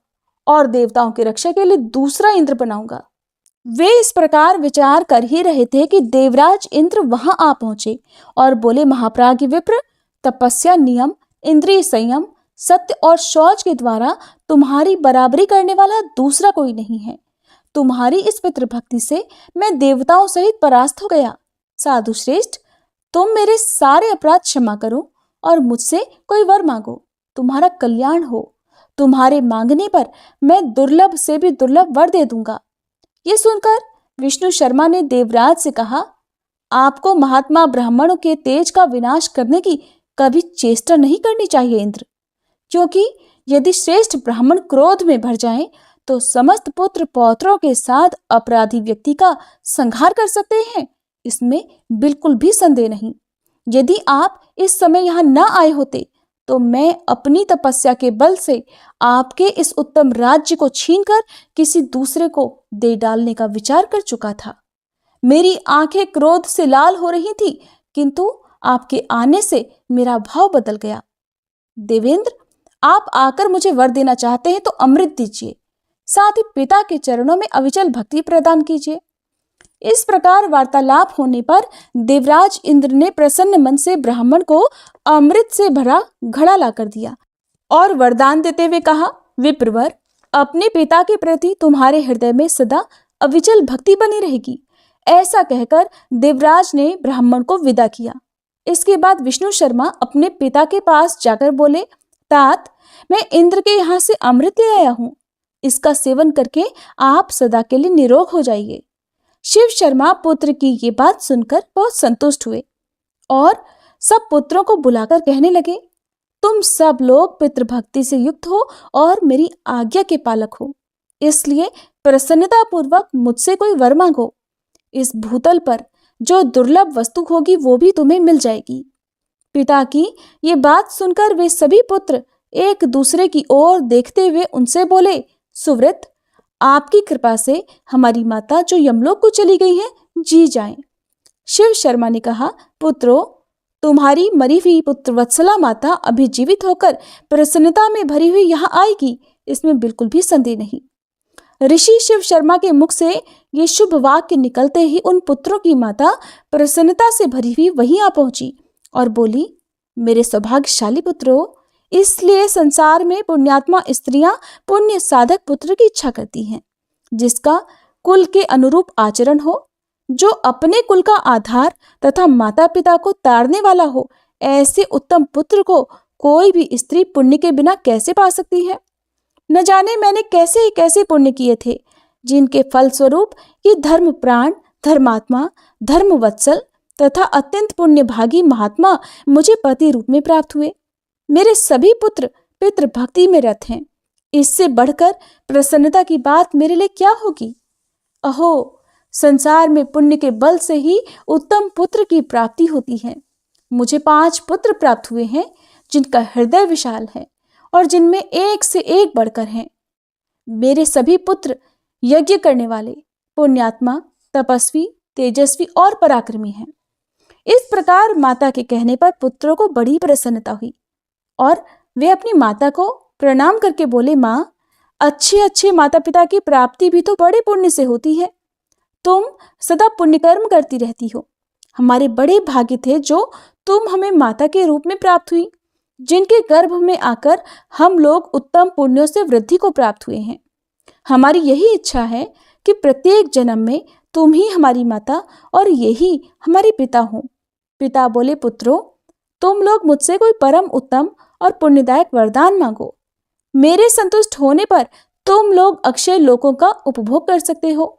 और देवताओं की रक्षा के लिए दूसरा इंद्र बनाऊंगा। वे इस प्रकार विचार कर ही रहे थे कि देवराज इंद्र वहां आ पहुंचे और बोले, महाप्राज्ञ विप्र, तपस्या, नियम, इंद्रिय संयम, सत्य और शौच के द्वारा तुम्हारी बराबरी करने वाला दूसरा कोई नहीं है। तुम्हारी इस पितृभक्ति से मैं देवताओं सहित परास्त हो गया। साधु श्रेष्ठ, तुम मेरे सारे अपराध क्षमा करो और मुझसे कोई वर मांगो, तुम्हारा कल्याण हो। तुम्हारे मांगने पर मैं दुर्लभ से भी दुर्लभ वर दे दूंगा। ये सुनकर विष्णु शर्मा ने देवराज से कहा, आपको महात्मा ब्राह्मणों के तेज का विनाश करने की कभी चेष्टा नहीं करनी चाहिए इंद्र, क्योंकि यदि श्रेष्ठ ब्राह्मण क्रोध में भर जाएं तो समस्त पुत्र पौत्रों के साथ अपराधी व्यक्ति का संहार कर सकते हैं, इसमें बिल्कुल भी संदेह नहीं। यदि आप इस समय यहाँ न आए होते तो मैं अपनी तपस्या के बल से आपके इस उत्तम राज्य को छीनकर किसी दूसरे को दे डालने का विचार कर चुका था। मेरी आंखें क्रोध से लाल हो रही थी, किंतु आपके आने से मेरा भाव बदल गया। देवेंद्र, आप आकर मुझे वर देना चाहते हैं तो अमृत दीजिए, साथ ही पिता के चरणों में अविचल भक्ति प्रदान कीजिए। इस प्रकार वार्तालाप होने पर देवराज इंद्र ने प्रसन्न मन से ब्राह्मण को अमृत से भरा घड़ा लाकर दिया और वरदान देते हुए कहा, विप्रवर, अपने पिता के प्रति तुम्हारे हृदय में सदा अविचल भक्ति बनी रहेगी। ऐसा कहकर देवराज ने ब्राह्मण को विदा किया। इसके बाद विष्णु शर्मा अपने पिता के पास जाकर बोले, तात, मैं इंद्र के यहाँ से अमृत ले आया हूँ, इसका सेवन करके आप सदा के लिए निरोग हो जाइए। शिव शर्मा पुत्र की ये बात सुनकर बहुत संतुष्ट हुए और सब पुत्रों को बुलाकर कहने लगे, तुम सब लोग पितृभक्ति से युक्त हो और मेरी आज्ञा के पालक हो, इसलिए प्रसन्नता पूर्वक मुझसे कोई वर मांगो। इस भूतल पर जो दुर्लभ वस्तु होगी वो भी तुम्हें मिल जाएगी। पिता की ये बात सुनकर वे सभी पुत्र एक दूसरे की ओर देखते हुए उनसे बोले, सुव्रत, आपकी कृपा से हमारी माता जो यमलोक को चली गई है जी जाएं। शिव शर्मा ने कहा, पुत्रों, तुम्हारी मरी हुई पुत्र वत्सला माता अभी जीवित होकर प्रसन्नता में भरी हुई यहाँ आएगी, इसमें बिल्कुल भी संदेह नहीं। ऋषि शिव शर्मा के मुख से ये शुभ वाक्य निकलते ही उन पुत्रों की माता प्रसन्नता से भरी हुई वहीं आ पहुंची और बोली, मेरे सौभाग्यशाली पुत्रों, इसलिए संसार में पुण्यात्मा स्त्रियां पुण्य साधक पुत्र की इच्छा करती हैं, जिसका कुल के अनुरूप आचरण हो, जो अपने कुल का आधार तथा माता पिता को तारने वाला हो। ऐसे उत्तम पुत्र को कोई भी स्त्री पुण्य के बिना कैसे पा सकती है। न जाने मैंने कैसे पुण्य किए थे, जिनके फलस्वरूप ये धर्म प्राण, धर्मात्मा, धर्मवत्सल तथा अत्यंत पुण्य भागी महात्मा मुझे पति रूप में प्राप्त हुए। मेरे सभी पुत्र पितृभक्ति में रत हैं, इससे बढ़कर प्रसन्नता की बात मेरे लिए क्या होगी। अहो, संसार में पुण्य के बल से ही उत्तम पुत्र की प्राप्ति होती है। मुझे 5 पुत्र प्राप्त हुए हैं, जिनका हृदय विशाल है और जिनमें एक से एक बढ़कर हैं। मेरे सभी पुत्र यज्ञ करने वाले, पुण्यात्मा, तपस्वी, तेजस्वी और पराक्रमी हैं। इस प्रकार माता के कहने पर पुत्रों को बड़ी प्रसन्नता हुई और वे अपनी माता को प्रणाम करके बोले, माँ, अच्छे माता पिता की प्राप्ति भी तो बड़े पुण्य से होती है। तुम सदा पुण्य कर्म करती रहती हो। हमारे बड़े भाग्य थे जो तुम हमें माता के रूप में प्राप्त हुई, जिनके गर्भ में आकर हम लोग उत्तम पुण्यों से वृद्धि को प्राप्त हुए हैं। हमारी यही इच्छा है कि प्रत्येक जन्म में तुम ही हमारी माता और यही हमारे पिता हो। पिता बोले, पुत्रों, तुम लोग मुझसे कोई परम उत्तम और पुण्यदायक वरदान मांगो। मेरे संतुष्ट होने पर तुम लोग अक्षय लोकों का उपभोग कर सकते हो।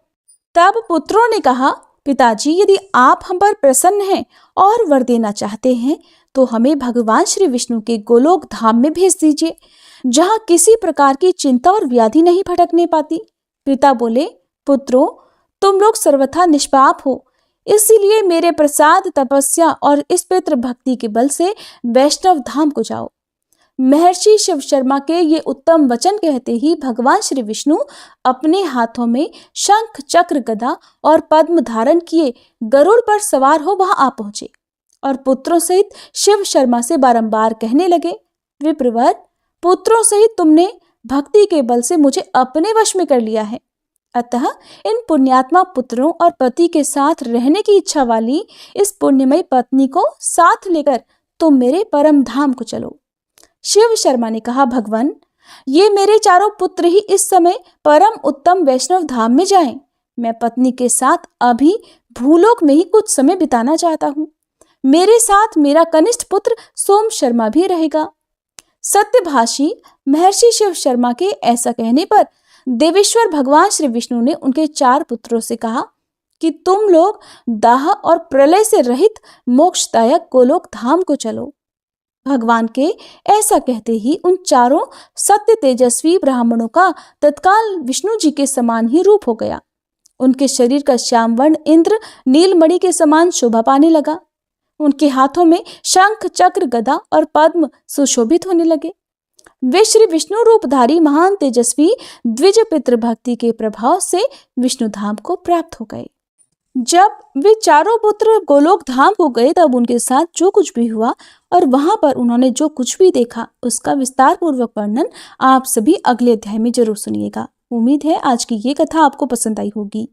तब पुत्रों ने कहा, पिताजी, यदि आप हम पर प्रसन्न हैं और वर देना चाहते हैं तो हमें भगवान श्री विष्णु के गोलोक धाम में भेज दीजिए, जहाँ किसी प्रकार की चिंता और व्याधि नहीं भटकने पाती। पिता बोले, पुत्रों, तुम लोग सर्वथा निष्पाप हो, इसीलिए मेरे प्रसाद, तपस्या और इस पितृ भक्ति के बल से वैष्णव धाम को जाओ। महर्षि शिव शर्मा के ये उत्तम वचन कहते ही भगवान श्री विष्णु अपने हाथों में शंख, चक्र, गदा और पद्म धारण किए गरुड़ पर सवार हो वहां आ पहुंचे और पुत्रों सहित शिव शर्मा से बारंबार कहने लगे, विप्रवर, पुत्रों सहित तुमने भक्ति के बल से मुझे अपने वश में कर लिया है। अतः इन पुण्यात्मा पुत्रों और पति के साथ रहने की इच्छा वाली इस पुण्यमयी पत्नी को साथ लेकर तुम मेरे परम धाम को चलो। शिव शर्मा ने कहा, भगवान, ये मेरे चारों पुत्र ही इस समय परम उत्तम वैष्णव धाम में जाएं। मैं पत्नी के साथ अभी भूलोक में ही कुछ समय बिताना चाहता हूँ। मेरे साथ मेरा कनिष्ठ पुत्र सोम शर्मा भी रहेगा। सत्यभाषी महर्षि शिव शर्मा के ऐसा कहने पर देवेश्वर भगवान श्री विष्णु ने उनके 4 पुत्रों से कहा कि तुम लोग दाह और प्रलय से रहित मोक्षदायक गोलोक धाम को चलो। भगवान के ऐसा कहते ही उन चारों सत्य तेजस्वी ब्राह्मणों का तत्काल विष्णु जी के समान ही रूप हो गया। उनके शरीर का श्याम वर्ण इंद्र नीलमणि के समान शोभा पाने लगा। उनके हाथों में शंख, चक्र, गदा और पद्म सुशोभित होने लगे। वे श्री विष्णु रूपधारी महान तेजस्वी द्विज पितृ भक्ति के प्रभाव से विष्णु धाम को प्राप्त हो गए। जब वे चारों पुत्र गोलोक धाम को गए तब उनके साथ जो कुछ भी हुआ और वहां पर उन्होंने जो कुछ भी देखा उसका विस्तार पूर्वक वर्णन आप सभी अगले अध्याय में जरूर सुनिएगा। उम्मीद है आज की ये कथा आपको पसंद आई होगी।